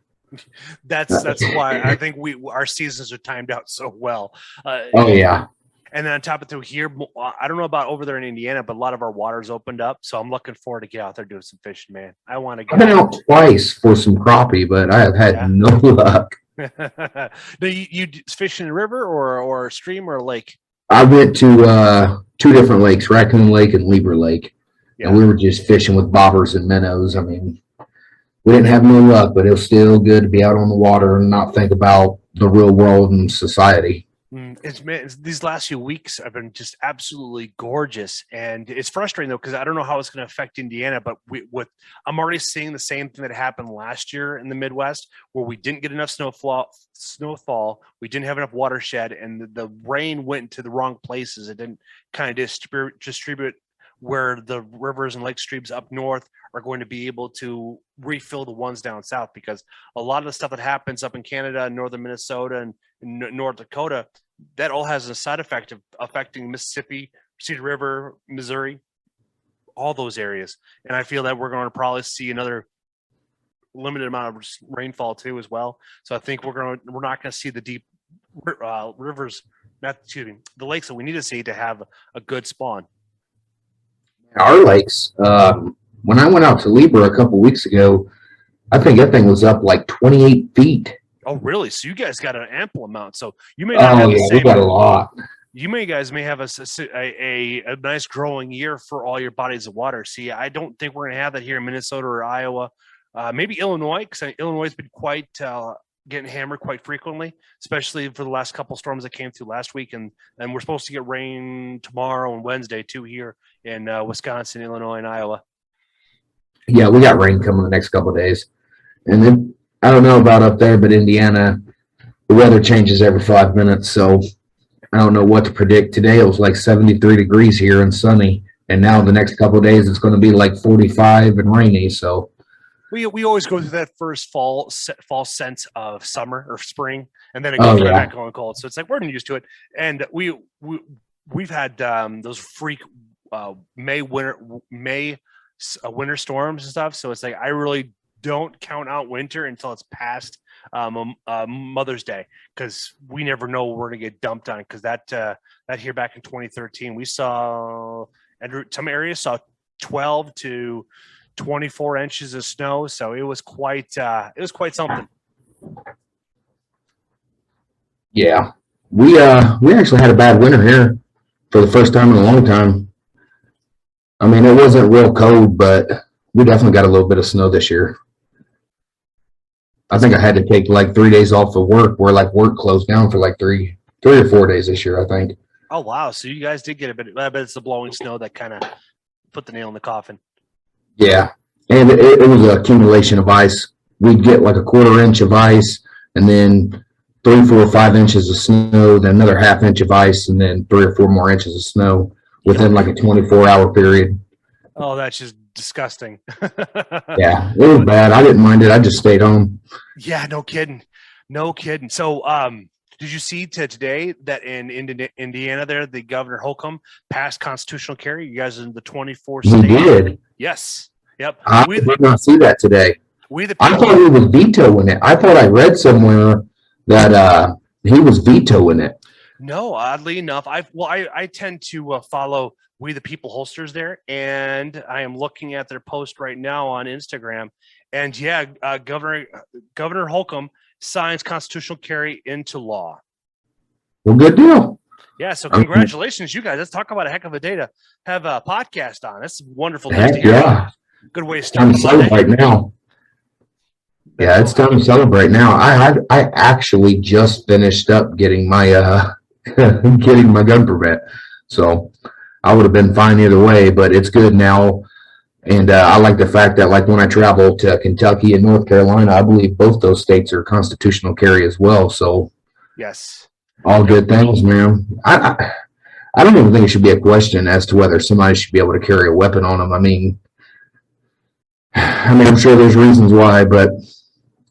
That's why I think our seasons are timed out so well. Oh yeah. And then on top of it, here, I don't know about over there in Indiana, but a lot of our water's opened up, so I'm looking forward to get out there doing some fishing, man. I want to. I've been out twice for some crappie, but I have had no luck. Do you fish in the river or a stream or a lake? I went to 2 different lakes, Raccoon Lake and Lieber Lake. Yeah. And we were just fishing with bobbers and minnows. We didn't have no luck, but it was still good to be out on the water and not think about the real world and society. These last few weeks have been just absolutely gorgeous, and it's frustrating though because I don't know how it's going to affect Indiana. But I'm already seeing the same thing that happened last year in the Midwest, where we didn't get enough snowfall, we didn't have enough watershed, and the rain went to the wrong places. It didn't kind of distribute where the rivers and lake streams up north are going to be able to refill the ones down south, because a lot of the stuff that happens up in Canada and northern Minnesota and North Dakota, that all has a side effect of affecting Mississippi, Cedar River, Missouri, all those areas. And I feel that we're going to probably see another limited amount of rainfall too as well. So I think we're not going to see the deep rivers, the lakes that we need to see to have a good spawn. Our lakes, when I went out to Libra a couple weeks ago, I think that thing was up like 28 feet. Oh, really? So you guys got an ample amount. So you may not have the same. We got a lot. You guys may have a nice growing year for all your bodies of water. See, I don't think we're going to have that here in Minnesota or Iowa. Maybe Illinois, because Illinois has been quite getting hammered quite frequently, especially for the last couple storms that came through last week. And we're supposed to get rain tomorrow and Wednesday too here in Wisconsin, Illinois, and Iowa. Yeah, we got rain coming the next couple of days. And then I don't know about up there, but Indiana, the weather changes every 5 minutes. So I don't know what to predict. Today it was like 73 degrees here and sunny. And now the next couple of days it's going to be like 45 and rainy. So we always go through that first fall sense of summer or spring, and then it goes right back going cold. So it's like we're used to it. And we've had those freak winter storms and stuff. So it's like I really don't count out winter until it's past Mother's Day, because we never know what we're gonna get dumped on. Because that here back in 2013, we saw some areas saw 12 to 24 inches of snow. So it was quite something. Yeah, we actually had a bad winter here for the first time in a long time. I mean, it wasn't real cold, but we definitely got a little bit of snow this year. I think I had to take like 3 days off of work, where like work closed down for like three or 4 days this year, I think. Oh, wow. So you guys did get a bit. I bet it's the blowing snow that kind of put the nail in the coffin. Yeah. And it was an accumulation of ice. We'd get like a 1/4 inch of ice, and then 3, 4, 5 inches of snow, then another 1/2 inch of ice, and then 3 or 4 more inches of snow within like a 24-hour period. Oh, that's just disgusting. Yeah, it was bad. I didn't mind it. I just stayed home. Yeah, no kidding. So, did you see today that in Indiana there, the Governor Holcomb passed constitutional carry? You guys are in the 24th state. He did? Yes. Yep. I did not see that today. I thought he was vetoing it. I thought I read somewhere that he was vetoing it. No, oddly enough, I tend to follow We the People holsters there, and I am looking at their post right now on Instagram. And yeah, Governor Holcomb signs constitutional carry into law. Well, good deal. Yeah, so congratulations, you guys. Let's talk about a heck of a day to have a podcast on. That's wonderful news to hear. Yeah. Good way to start. Time to celebrate now. Yeah, it's time to celebrate now. I actually just finished up getting my getting my gun permit, so I would have been fine either way. But it's good now, and I like the fact that like when I travel to Kentucky and North Carolina, I believe both those states are constitutional carry as well. So yes, all good things, man. I don't even think it should be a question as to whether somebody should be able to carry a weapon on them. I mean, I'm sure there's reasons why, but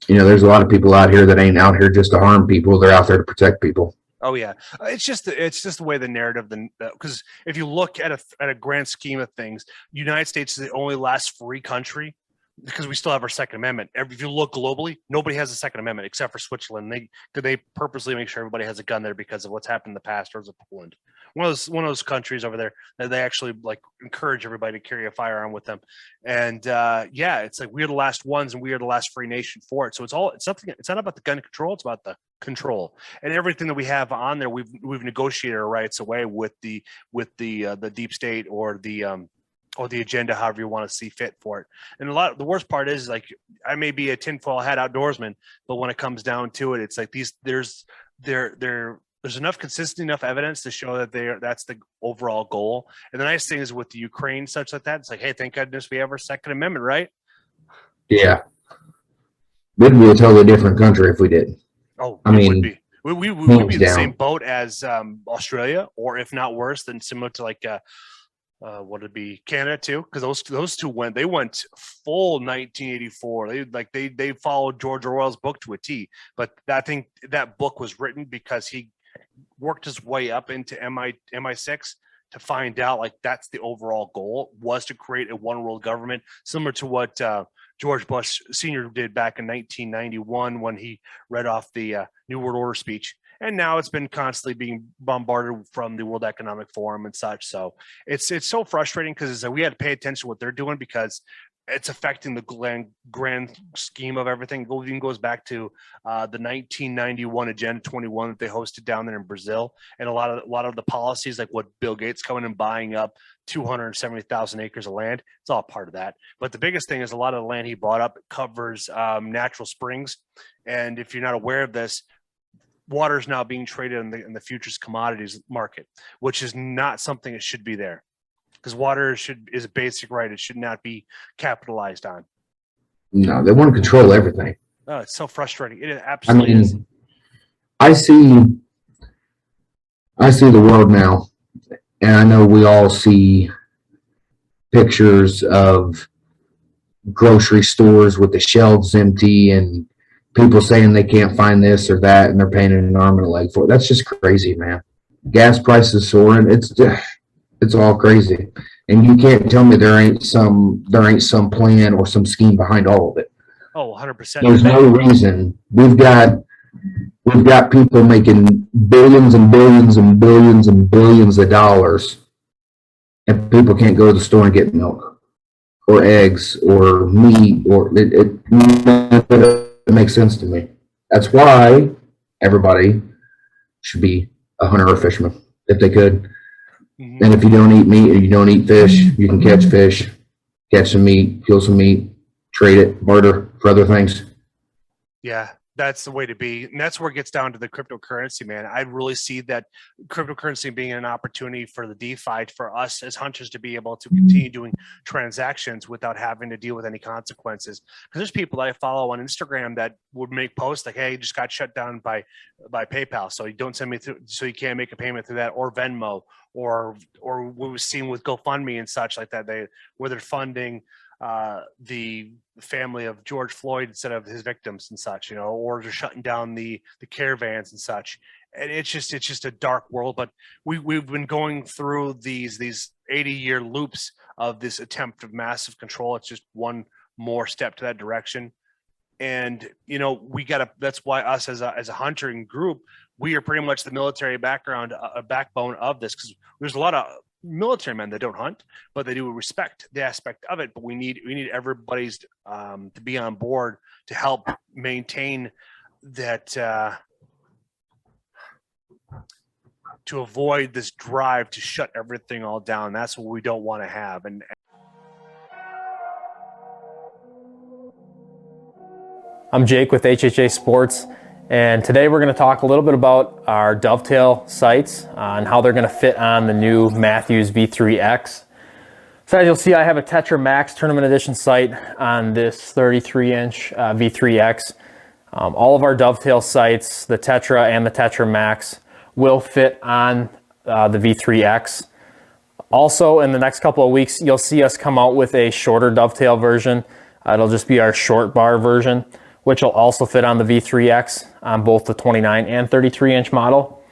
you know, there's a lot of people out here that ain't out here just to harm people. They're out there to protect people. Oh yeah, it's just the way the narrative. Because if you look at a grand scheme of things, the United States is the only last free country because we still have our Second Amendment. If you look globally, nobody has a Second Amendment except for Switzerland. They purposely make sure everybody has a gun there because of what's happened in the past, or is it Poland? One of those countries over there that they actually like encourage everybody to carry a firearm with them. And yeah, it's like we're the last ones and we are the last free nation for it. So it's not about the gun control, it's about the control. And everything that we have on there, we've negotiated our rights away with the deep state or the agenda, however you want to see fit for it. And the worst part is like I may be a tinfoil hat outdoorsman, but when it comes down to it, it's like there's enough enough evidence to show that that's the overall goal. And the nice thing is with the Ukraine, such like that, it's like, hey, thank goodness we have our Second Amendment, right? Yeah. We'd be a totally different country if we did. Oh, we would be. We would be in the same boat as Australia, or if not worse, than similar to like what would it be, Canada too? Because those two went full 1984. They followed George Orwell's book to a T. But I think that book was written because he worked his way up into MI6 to find out like that's the overall goal, was to create a one world government, similar to what George Bush Sr. did back in 1991 when he read off the New World Order speech. And now it's been constantly being bombarded from the World Economic Forum and such. So it's so frustrating because we had to pay attention to what they're doing because it's affecting the grand scheme of everything. It even goes back to the 1991 Agenda 21 that they hosted down there in Brazil, and a lot of the policies, like what Bill Gates coming and buying up 270,000 acres of land. It's all part of that. But the biggest thing is a lot of the land he bought up covers natural springs, and if you're not aware of this, water is now being traded in the futures commodities market, which is not something that should be there. Because water is a basic right. It should not be capitalized on. No, they want to control everything. Oh, it's so frustrating. It absolutely is. I see the world now, and I know we all see pictures of grocery stores with the shelves empty and people saying they can't find this or that, and they're paying an arm and a leg for it. That's just crazy, man. Gas prices soaring. It's all crazy, and you can't tell me there ain't some plan or some scheme behind all of it. Oh, 100%. There's no reason. We've got people making billions and billions and billions and billions of dollars, and people can't go to the store and get milk or eggs or meat, or it makes sense to me. That's why everybody should be a hunter or fisherman if they could. Mm-hmm. And if you don't eat meat or you don't eat fish, you can catch fish, catch some meat, kill some meat, trade it, barter for other things. Yeah, that's the way to be. And that's where it gets down to the cryptocurrency, man. I really see that cryptocurrency being an opportunity for the DeFi, for us as hunters to be able to continue doing transactions without having to deal with any consequences. Because there's people that I follow on Instagram that would make posts like, hey, you just got shut down by PayPal, so you don't send me through, so you can't make a payment through that, or Venmo, or what we've seen with GoFundMe and such like that, where they're funding the family of George Floyd instead of his victims and such, or they're shutting down the caravans and such. And it's just a dark world. But we've been going through these 80-year loops of this attempt of massive control. It's just one more step to that direction. And that's why us as a hunting group, we are pretty much the military backbone of this, because there's a lot of military men that don't hunt, but they do respect the aspect of it. But we need everybody's to be on board to help maintain that, to avoid this drive to shut everything all down. That's what we don't want to have. And I'm Jake with HHA Sports, and today we're going to talk a little bit about our Dovetail Sights and how they're going to fit on the new Mathews V3X. So as you'll see, I have a Tetra Max Tournament Edition sight on this 33-inch V3X. All of our Dovetail sights, the Tetra and the Tetra Max, will fit on the V3X. Also, in the next couple of weeks, you'll see us come out with a shorter Dovetail version. It'll just be our short bar version, which will also fit on the V3X on both the 29 and 33-inch model.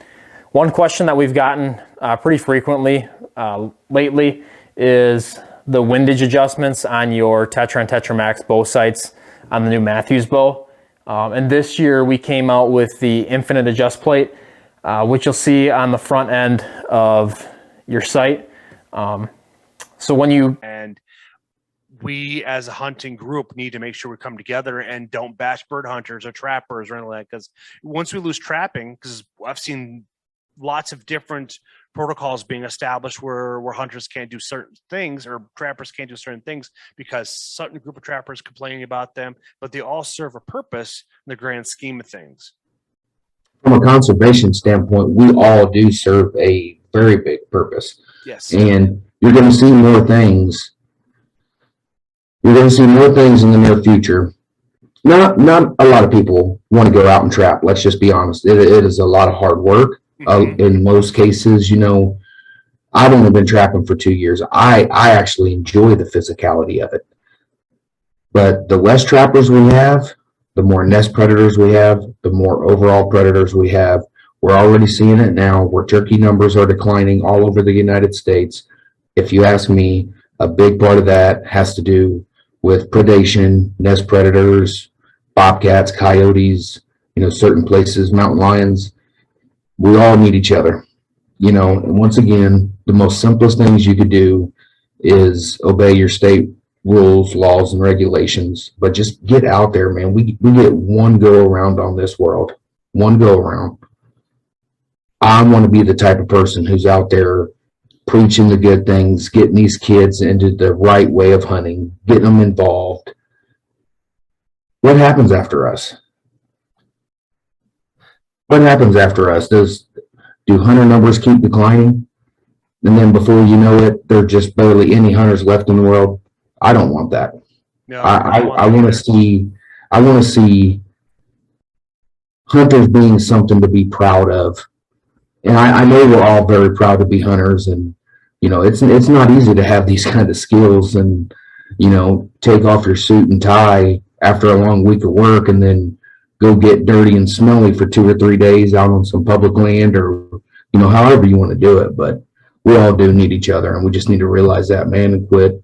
One question that we've gotten pretty frequently lately is the windage adjustments on your Tetra and Tetra Max bow sights on the new Mathews bow. And this year we came out with the infinite adjust plate, which you'll see on the front end of your sight. So when you... And we as a hunting group need to make sure we come together and don't bash bird hunters or trappers or anything like that. Because once we lose trapping, because I've seen lots of different protocols being established where hunters can't do certain things or trappers can't do certain things because certain group of trappers complaining about them, but they all serve a purpose in the grand scheme of things. From a conservation standpoint, we all do serve a very big purpose. Yes. And you're going to see more things. You're going to see more things in the near future. Not a lot of people want to go out and trap. Let's just be honest. It is a lot of hard work. In most cases, I've only been trapping for 2 years. I actually enjoy the physicality of it. But the less trappers we have, the more nest predators we have, the more overall predators we have, We're already seeing it now where turkey numbers are declining all over the United States. If you ask me, a big part of that has to do with predation, nest predators, bobcats, coyotes, certain places, mountain lions. We all need each other, and once again, the most simplest things you could do is obey your state rules, laws, and regulations, but just get out there, man. We get one go around on this world, one go around. I want to be the type of person who's out there preaching the good things, getting these kids into the right way of hunting, getting them involved. What happens after us? What happens after us? Do hunter numbers keep declining? And then before you know it, there are just barely any hunters left in the world. I don't want that. No, I want to see hunters being something to be proud of. And I know we're all very proud to be hunters, and it's not easy to have these kind of skills and take off your suit and tie after a long week of work and then go get dirty and smelly for 2 or 3 days out on some public land, or however you want to do it. But we all do need each other, and we just need to realize that, man, and quit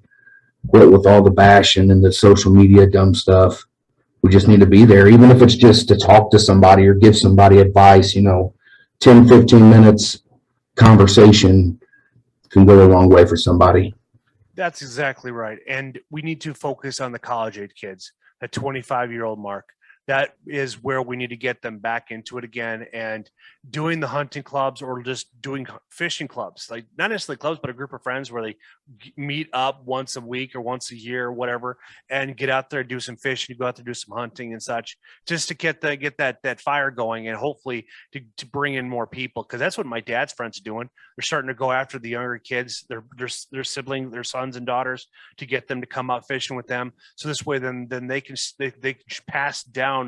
with all the bashing and the social media dumb stuff. We just need to be there, even if it's just to talk to somebody or give somebody advice. 10, 15 minutes conversation can go a long way for somebody. That's exactly right. And we need to focus on the college age kids, the 25-year-old mark. That is where we need to get them back into it again, and doing the hunting clubs or just doing fishing clubs, like not necessarily clubs, but a group of friends where they meet up once a week or once a year or whatever, and get out there, do some fishing, go out there, do some hunting and such, just to get that fire going, and hopefully to bring in more people. Cause that's what my dad's friends are doing. They're starting to go after the younger kids, their siblings, their sons and daughters, to get them to come out fishing with them. So this way, then they can pass down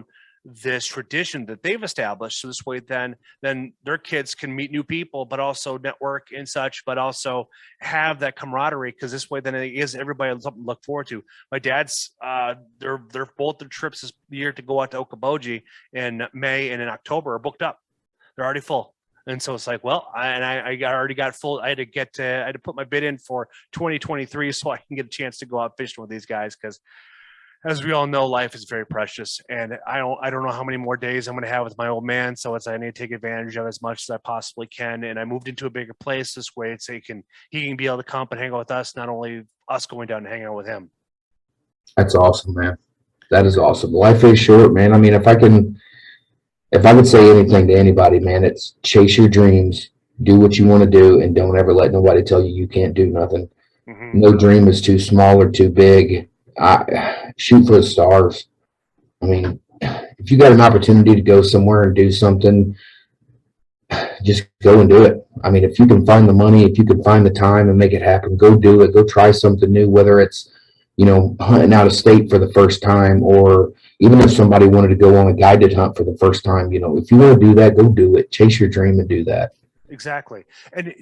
this tradition that they've established. So this way, then their kids can meet new people, but also network and such, but also have that camaraderie. Because this way, then it gives everybody something to look forward to. My dad's, they're both their trips this year to go out to Okoboji in May and in October are booked up. They're already full. And so it's like, well, I already got full. I had to put my bid in for 2023 so I can get a chance to go out fishing with these guys, because as we all know, life is very precious, and I don't know how many more days I'm going to have with my old man. So I need to take advantage of as much as I possibly can. And I moved into a bigger place this way, so he can be able to come and hang out with us, not only us going down and hanging out with him. That's awesome, man. That is awesome. Life is short, man. I mean, if I could say anything to anybody, man, it's chase your dreams, do what you want to do, and don't ever let nobody tell you can't do nothing. Mm-hmm. No dream is too small or too big. Shoot for the stars. I mean, if you got an opportunity to go somewhere and do something, just go and do it. I mean, if you can find the money, if you can find the time and make it happen, go do it. Go try something new, whether it's, hunting out of state for the first time, or even if somebody wanted to go on a guided hunt for the first time, if you want to do that, go do it. Chase your dream and do that. Exactly. And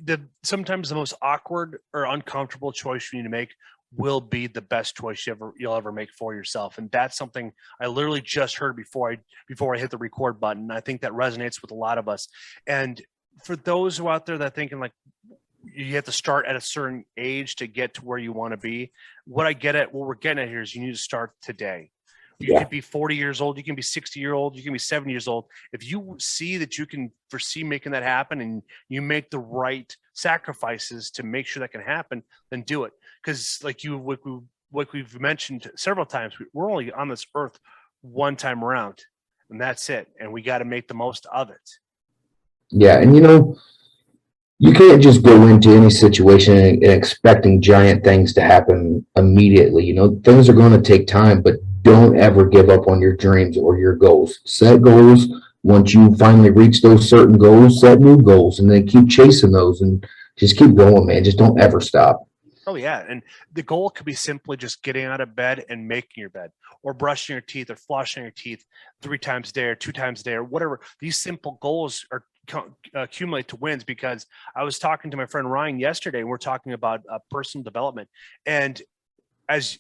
sometimes the most awkward or uncomfortable choice you need to make will be the best choice you'll ever make for yourself. And that's something I literally just heard before I hit the record button. I think that resonates with a lot of us. And for those who out there that are thinking like you have to start at a certain age to get to where you want to be, what we're getting at here is you need to start today. You could be 40 years old, you can be 60-year-old, you can be 70 years old. If you see that you can foresee making that happen and you make the right sacrifices to make sure that can happen, then do it. Because like we've mentioned several times, we're only on this earth one time around, and that's it. And we got to make the most of it. Yeah, and you can't just go into any situation and expecting giant things to happen immediately. Things are going to take time, but don't ever give up on your dreams or your goals. Set goals. Once you finally reach those certain goals, set new goals, and then keep chasing those and just keep going, man. Just don't ever stop. Oh, yeah. And the goal could be simply just getting out of bed and making your bed, or brushing your teeth, or flossing your teeth 3 times a day or 2 times a day, or whatever. These simple goals accumulate to wins. Because I was talking to my friend Ryan yesterday, and we're talking about personal development. And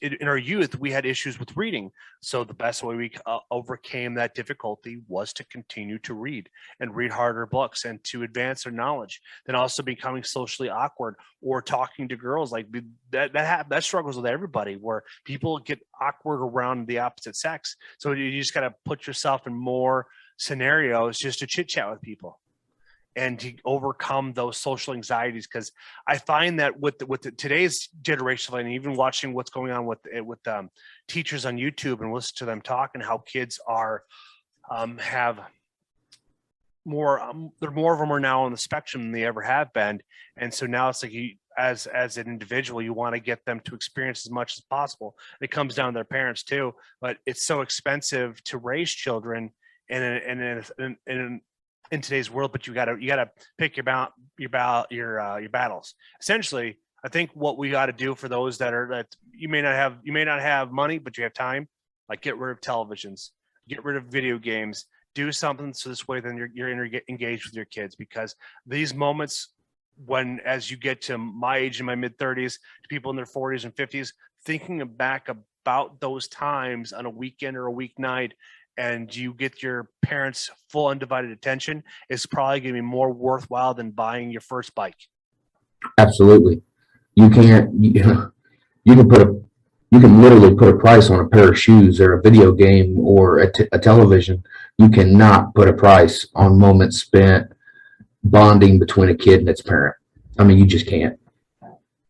in our youth, we had issues with reading. So the best way we overcame that difficulty was to continue to read and read harder books and to advance our knowledge. Then also becoming socially awkward or talking to girls, like that struggles with everybody, where people get awkward around the opposite sex. So you just got to put yourself in more scenarios just to chit chat with people and to overcome those social anxieties. Because I find that with today's generation, and even watching what's going on with teachers on YouTube and listen to them talk, and how kids are have more, more of them are now on the spectrum than they ever have been. And so now it's like, as an individual, you want to get them to experience as much as possible. It comes down to their parents too, but it's so expensive to raise children in today's world. But you gotta pick your battles. Essentially, I think what we got to do for those that you may not have money, but you have time, like get rid of televisions, get rid of video games, do something so this way then you're engaged with your kids. Because these moments, when as you get to my age, in my mid-30s, to people in their 40s and 50s, thinking back about those times on a weekend or a weeknight, and you get your parents' full undivided attention, is probably going to be more worthwhile than buying your first bike. Absolutely. You can literally put a price on a pair of shoes or a video game or a television. You cannot put a price on moments spent bonding between a kid and its parent. I mean, you just can't.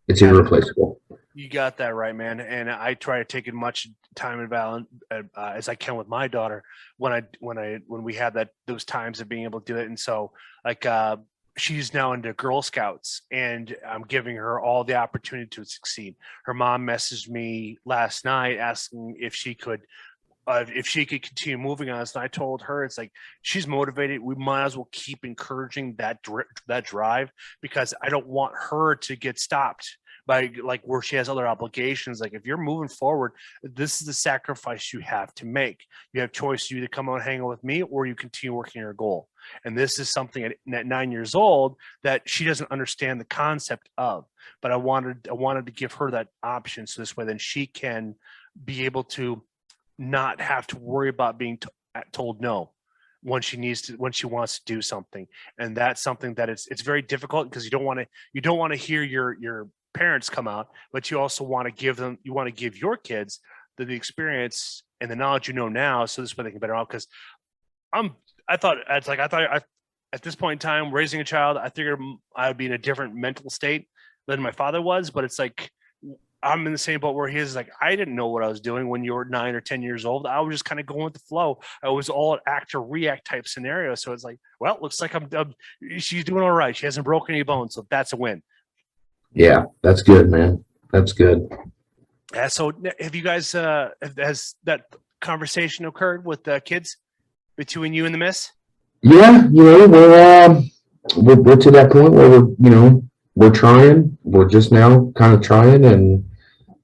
It's irreplaceable. You got that right, man. And I try to take as much time and balance as I can with my daughter when we have those times of being able to do it. And so, like, she's now into Girl Scouts, and I'm giving her all the opportunity to succeed. Her mom messaged me last night asking if she could continue moving on us. And I told her, it's like, she's motivated. We might as well keep encouraging that drive, because I don't want her to get stopped by, like, where she has other obligations. Like, if you're moving forward, this is the sacrifice you have to make. You have choice. You either come out and hang out with me, or you continue working your goal. And this is something at 9 years old that she doesn't understand the concept of. But I wanted to give her that option, so this way then she can be able to not have to worry about being told no when she wants to do something. And that's something that it's very difficult, because you don't want to hear your parents come out, but you also want to give your kids the experience and the knowledge now, so this way they can better out. Because I thought at this point in time, raising a child, I figured I would be in a different mental state than my father was. But it's like, I'm in the same boat where he is. Like, I didn't know what I was doing when you were 9 or 10 years old. I was just kind of going with the flow. I was all an act or react type scenario. So it's like, well, looks like she's doing all right. She hasn't broken any bones, so that's a win. Yeah, that's good, man. That's good. Yeah. So have you guys, has that conversation occurred with the kids between you and the miss? Yeah, we're to that point where we're trying. We're just now kind of trying, and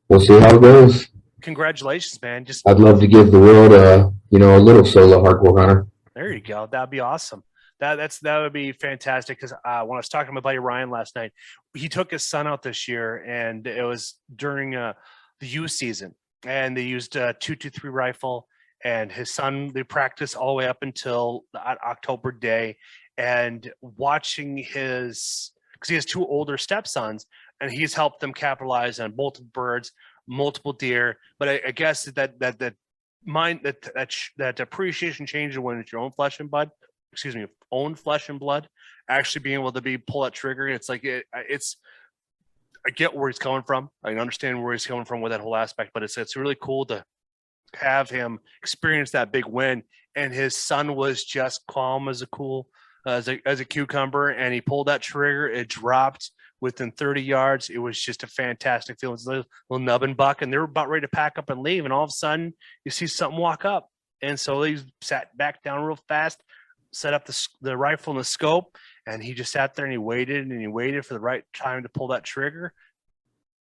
we'll see how it goes. Congratulations, man. I'd love to give the world a little solo hardcore hunter. There you go. That'd be awesome. That would be fantastic. Because when I was talking to my buddy Ryan last night, he took his son out this year, and it was during the youth season, and they used a 223 rifle, and his son, they practiced all the way up until October day, and watching because he has 2 older stepsons, and he's helped them capitalize on multiple birds, multiple deer. But I guess that appreciation changes when it's your own flesh and blood. Own flesh and blood. Actually being able to pull that trigger. It's like I get where he's coming from. I understand where he's coming from with that whole aspect. But it's really cool to have him experience that big win. And his son was just calm as a cucumber, and he pulled that trigger. It dropped within 30 yards. It was just a fantastic feeling. It's a little nubbin buck, and they were about ready to pack up and leave. And all of a sudden, you see something walk up. And so he sat back down real fast, set up the rifle and the scope, and he just sat there and he waited for the right time to pull that trigger.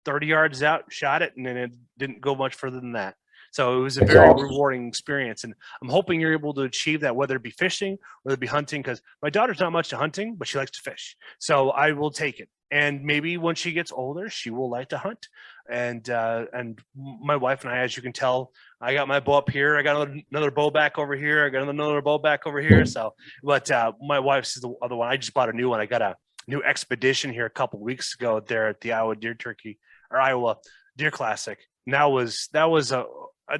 30 yards out, shot it, and then it didn't go much further than that. So it was a very rewarding experience, and I'm hoping you're able to achieve that, whether it be fishing, whether it be hunting, because my daughter's not much to hunting, but she likes to fish. So I will take it. and maybe when she gets older, she will like to hunt. And my wife and I, as you can tell, I got my bow up here. I got another bow back over here. I got another bow back over here. So, but my wife's is the other one. I just bought a new one. I got a new Expedition here a couple weeks ago there at the Iowa Deer Classic. And that was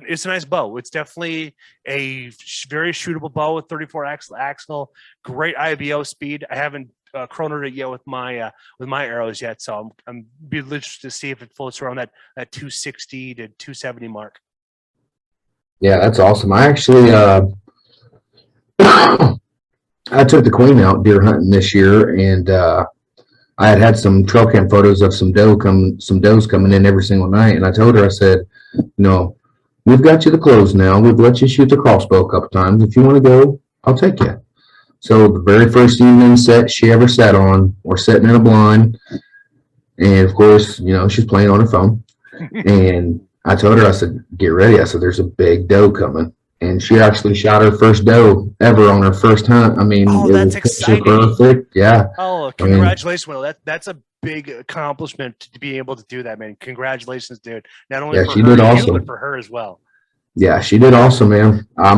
it's a nice bow. It's definitely a very shootable bow with 34 axle, great IBO speed. I haven't chronoed it yet with my arrows yet, so I'm be interested to see if it floats around that 260 to 270 mark. Yeah, that's awesome. I actually I took the queen out deer hunting this year, and I had some trail cam photos of some does coming in every single night, and I told her, I said, we've got you the clothes now. We've let you shoot the crossbow a couple times. If you want to go, I'll take you. So the very first evening set she ever sat on, we're sitting in a blind, and of course, she's playing on her phone. And I told her, I said, get ready. I said, there's a big doe coming. And she actually shot her first doe ever on her first hunt. I mean, that's exciting. Perfect. Yeah. Oh, congratulations, Will. That's a big accomplishment to be able to do that, man. Congratulations, dude. Not only for she her, did awesome. but for her as well. Yeah, she did awesome, man. I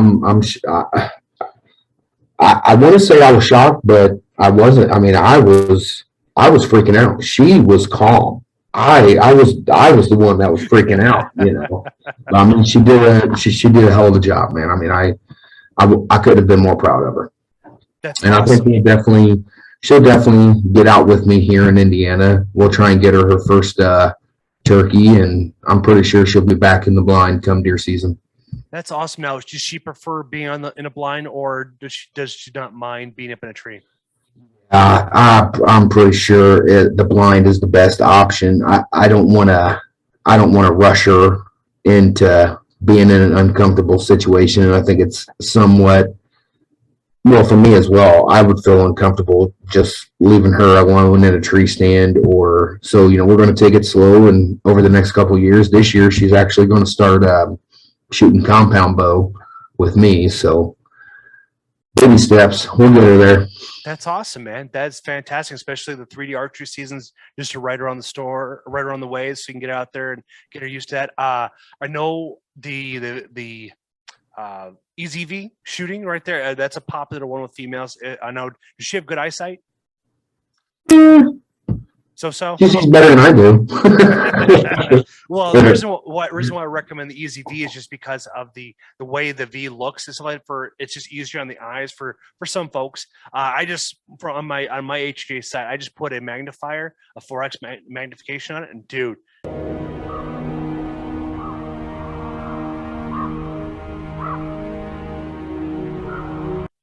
want to say I was shocked, but I wasn't. I mean, I was freaking out. She was calm. I was the one that was freaking out. I mean, she did a hell of a job, man. I mean, I could have been more proud of her. That's and awesome. I think she'll definitely get out with me here in Indiana. We'll try and get her first turkey, and I'm pretty sure she'll be back in the blind come deer season. That's awesome. Now, does she prefer being in a blind, or does she not mind being up in a tree? I'm pretty sure the blind is the best option. I don't want to rush her into being in an uncomfortable situation, and I think it's somewhat, well, for me as well. I would feel uncomfortable just leaving her alone in a tree stand, or so. We're going to take it slow, and over the next couple of years, this year she's actually going to start shooting compound bow with me. So baby steps, we'll get her there. That's awesome, man. That's fantastic, especially the 3D archery season's just right around the way, so you can get out there and get her used to that. I know the EZV shooting right there. That's a popular one with females. I know. Does she have good eyesight? So she's better than I do. Well, the reason why I recommend the EZV is just because of the way the V looks. It's just easier on the eyes for some folks. I just on my HHA site, I just put a magnifier, a 4x magnification on it, and dude,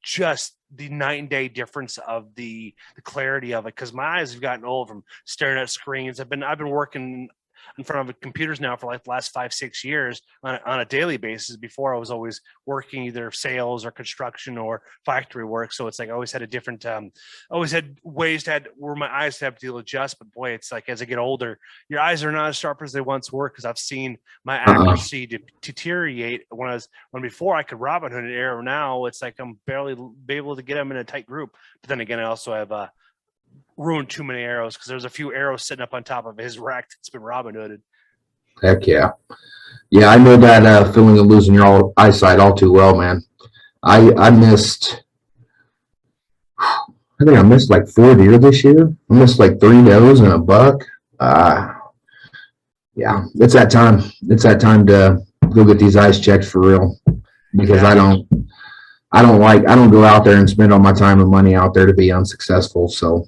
just the night and day difference of the clarity of it, because my eyes have gotten old from staring at screens. I've been working in front of computers now for like the last 5-6 years on a daily basis. Before, I was always working either sales or construction or factory work, so it's like I always had a different always had ways where my eyes have to adjust. But boy, it's like as I get older, your eyes are not as sharp as they once were, because I've seen my accuracy deteriorate. When before I could Robin Hood an arrow, now it's like I'm barely able to get them in a tight group. But then again, I also have ruined too many arrows, because there's a few arrows sitting up on top of his rack that's been Robin Hooded. Heck yeah. Yeah, I know that feeling of losing your eyesight all too well, man. I think I missed like 4 deer this year. I missed like 3 does and a buck. Yeah, it's that time. It's that time to go get these eyes checked for real, because I don't go out there and spend all my time and money out there to be unsuccessful. So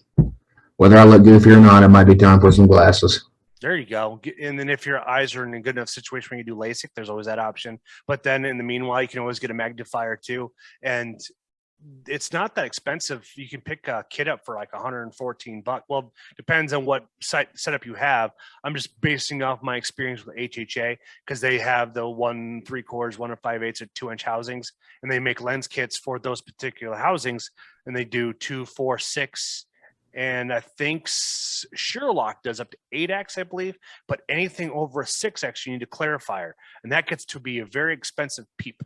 whether I look goofy or not, it might be time for some glasses. There you go. And then if your eyes are in a good enough situation when you do LASIK, there's always that option. But then in the meanwhile, you can always get a magnifier too. And it's not that expensive. You can pick a kit up for like $114. Well, depends on what setup you have. I'm just basing off my experience with HHA, because they have the 1 3/4, 1 5/8, or 2-inch housings, and they make lens kits for those particular housings. And they do 2, 4, 6. And I think Sherlock does up to 8x, I believe, but anything over a 6x, you need a clarifier, and that gets to be a very expensive peep.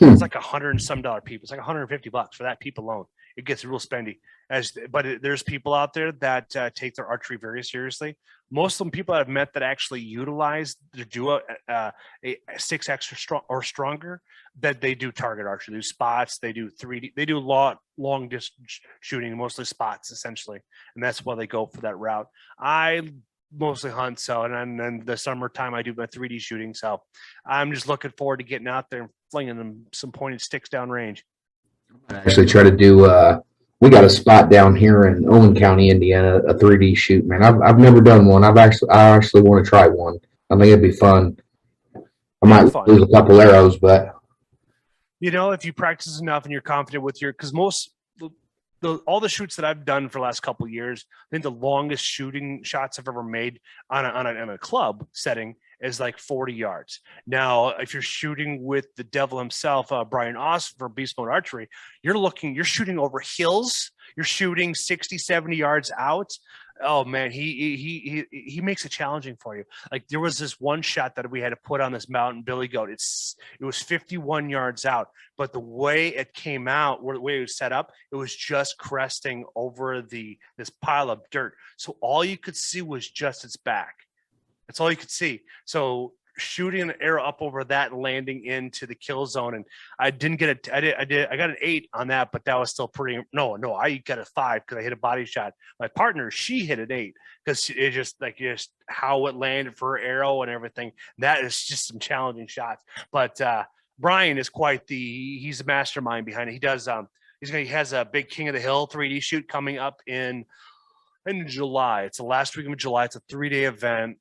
It's like $100 and some peep. It's like $150 for that peep alone. it gets real spendy. There's people out there that take their archery very seriously. Most of them people I've met that actually utilize to do a 6X or stronger, that they do target archery, they do spots, they do 3D, they do long distance shooting, mostly spots essentially, and that's why they go for that route. I mostly hunt, so and then the summertime I do my 3D shooting, so I'm just looking forward to getting out there and flinging them some pointed sticks down range. I actually try to do. We got a spot down here in Owen County, Indiana, a 3D shoot. Man, I've never done one. I actually want to try one. I think it'd be fun. I might lose a couple arrows, but if you practice enough and you're confident with because all the shoots that I've done for the last couple of years, I think the longest shooting shots I've ever made on a club setting is like 40 yards. Now, if you're shooting with the devil himself, Brian Austin for Beast Mode Archery, you're shooting over hills. You're shooting 60, 70 yards out. Oh man, he makes it challenging for you. Like there was this one shot that we had to put on this mountain billy goat. It was 51 yards out, but the way it came out, the way it was set up, it was just cresting over this pile of dirt. So all you could see was just its back. That's all you could see. So shooting an arrow up over that and landing into the kill zone, and I didn't get it. I got an 8 on that, but that was still pretty. No, I got a 5 because I hit a body shot. My partner, she hit an 8 because it just how it landed for her arrow and everything. That is just some challenging shots. But Brian is he's a mastermind behind it. He does he has a big King of the Hill 3D shoot coming up in July. It's the last week of July. It's a 3-day event.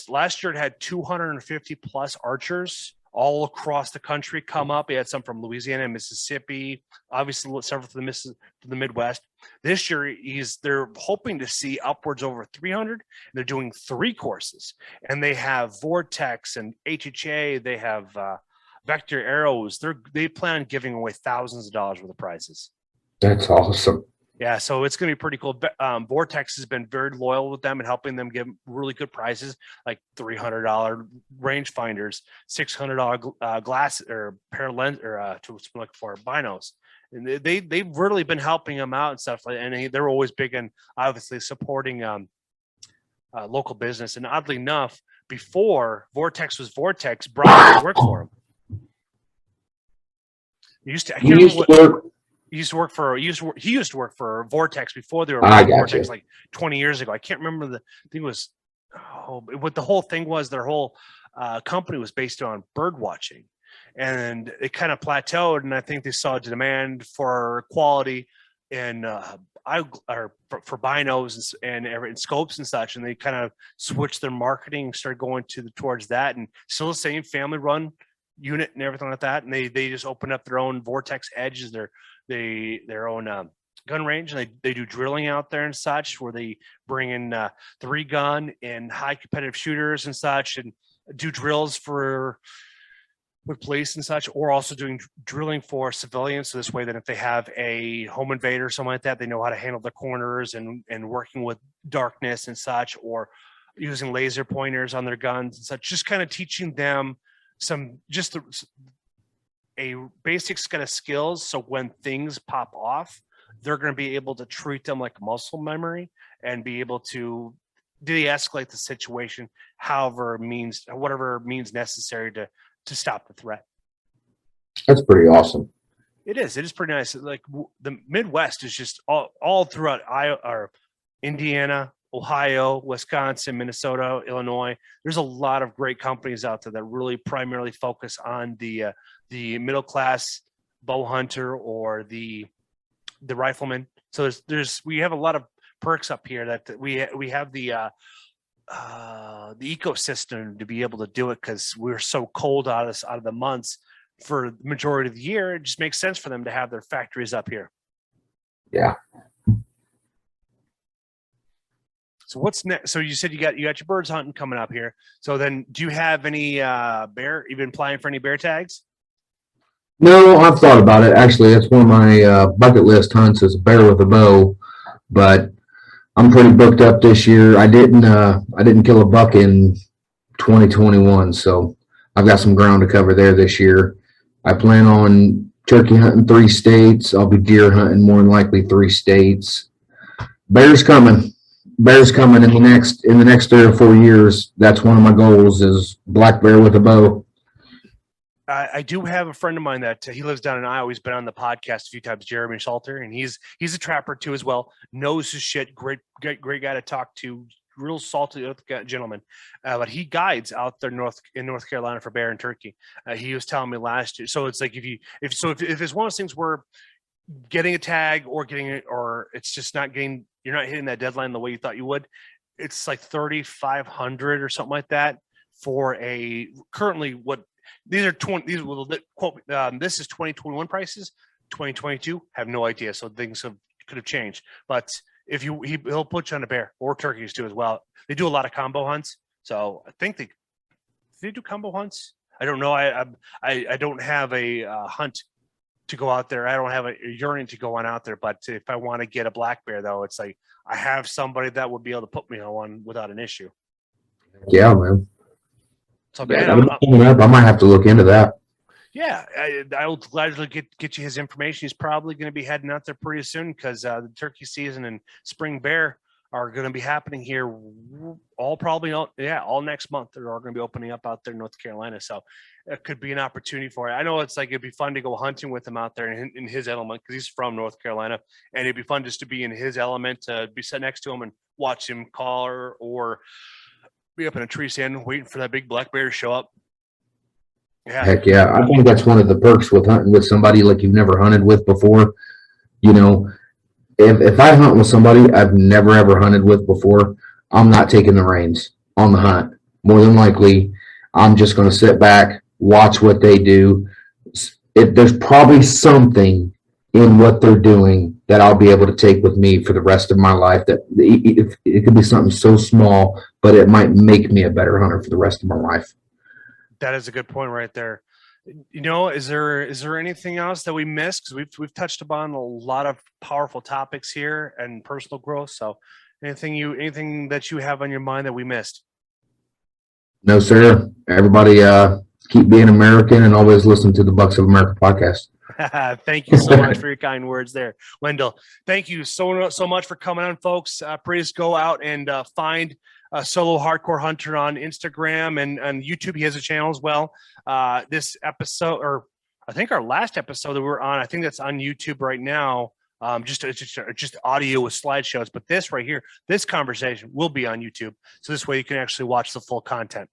Last year it had 250 plus archers all across the country come up. They had some from Louisiana and Mississippi, obviously several from the Midwest. This year they're hoping to see upwards over 300. They're doing 3 courses, and they have Vortex and HHA. They have Vector arrows. They plan on giving away thousands of dollars worth of prizes. That's awesome. Yeah, so it's going to be pretty cool. Vortex has been very loyal with them and helping them give really good prizes, like $300 rangefinders, $600 glass or pair of lens or to look for binos. And they've really been helping them out and stuff. And they're always big in obviously supporting local business. And oddly enough, before Vortex was Vortex, Brian worked for him. He used to work for Vortex before they were Vortex, like 20 years ago. I can't remember what the whole thing was. Their whole company was based on bird watching, and it kind of plateaued. And I think they saw demand for quality and for binos and scopes and such, and they kind of switched their marketing, started going towards that, and still the same family run unit and everything like that. And they just opened up their own Vortex Edges, their own gun range, and they do drilling out there and such, where they bring in 3-gun and high competitive shooters and such, and do drills with police and such, or also doing drilling for civilians. So this way, that if they have a home invader or something like that, they know how to handle the corners and working with darkness and such, or using laser pointers on their guns and such. Just kind of teaching them a basic set of skills, so when things pop off, they're going to be able to treat them like muscle memory and be able to de-escalate the situation, whatever means necessary to stop the threat. That's pretty awesome. It is pretty nice. Like the Midwest is just all throughout Indiana, Ohio, Wisconsin, Minnesota, Illinois. There's a lot of great companies out there that really primarily focus on the middle class bow hunter or the rifleman. So we have a lot of perks up here that we have the ecosystem to be able to do it, because we're so cold out of the months for the majority of the year. It just makes sense for them to have their factories up here. Yeah. So what's next? So you said you got your birds hunting coming up here. So then, do you have any bear? You've been applying for any bear tags? No, I've thought about it. Actually, that's one of my bucket list hunts is a bear with a bow, but I'm pretty booked up this year. I didn't kill a buck in 2021, so I've got some ground to cover there this year. I plan on turkey hunting 3 states. I'll be deer hunting more than likely 3 states. Bear's coming. Bear's coming in the next 3 or 4 years. That's one of my goals is black bear with a bow. I do have a friend of mine that he lives down in Iowa. He's been on the podcast a few times, Jeremy Salter, and he's a trapper too as well. Knows his shit. Great guy to talk to. Real salty gentleman, but he guides out there in North Carolina for bear and turkey. He was telling me last year. So it's like if it's one of those things where getting a tag or it's just not getting, you're not hitting that deadline the way you thought you would. It's like 3,500 or something like that for a currently what these are 20. These will quote. This is 2021 prices. 2022 have no idea. So things could have changed, but. If he'll put you on a bear or turkeys too as well. They do a lot of combo hunts, so I think they do combo hunts. I don't know. I don't have a hunt to go out there. I don't have a yearning to go on out there. But if I want to get a black bear, though, it's like I have somebody that would be able to put me on one without an issue. Yeah, man. So man, I might have to look into that. Yeah, I'll gladly get you his information. He's probably going to be heading out there pretty soon because the turkey season and spring bear are going to be happening here all next month. They're all going to be opening up out there in North Carolina. So it could be an opportunity for it. I know it's like it'd be fun to go hunting with him out there in his element because he's from North Carolina. And it'd be fun just to be in his element, to be sitting next to him and watch him call or be up in a tree stand waiting for that big black bear to show up. Yeah. Heck yeah. I think that's one of the perks with hunting with somebody like you've never hunted with before. You know, if I hunt with somebody I've never ever hunted with before, I'm not taking the reins on the hunt. More than likely, I'm just going to sit back, watch what they do. There's probably something in what they're doing that I'll be able to take with me for the rest of my life. That it could be something so small, but it might make me a better hunter for the rest of my life. That is a good point right there. You know, is there anything else that we missed? Because we've touched upon a lot of powerful topics here and personal growth. So anything that you have on your mind that we missed? No, sir. Everybody keep being American and always listen to the Bucks of America podcast. Thank you so much for your kind words there, Wendall. Thank you so much for coming on, folks. Please go out and find Solo Hardcore Hunter on Instagram and YouTube. He has a channel as well. This episode, or I think our last episode that we were on, I think that's on YouTube right now. Just audio with slideshows. But this right here, this conversation will be on YouTube. So this way you can actually watch the full content.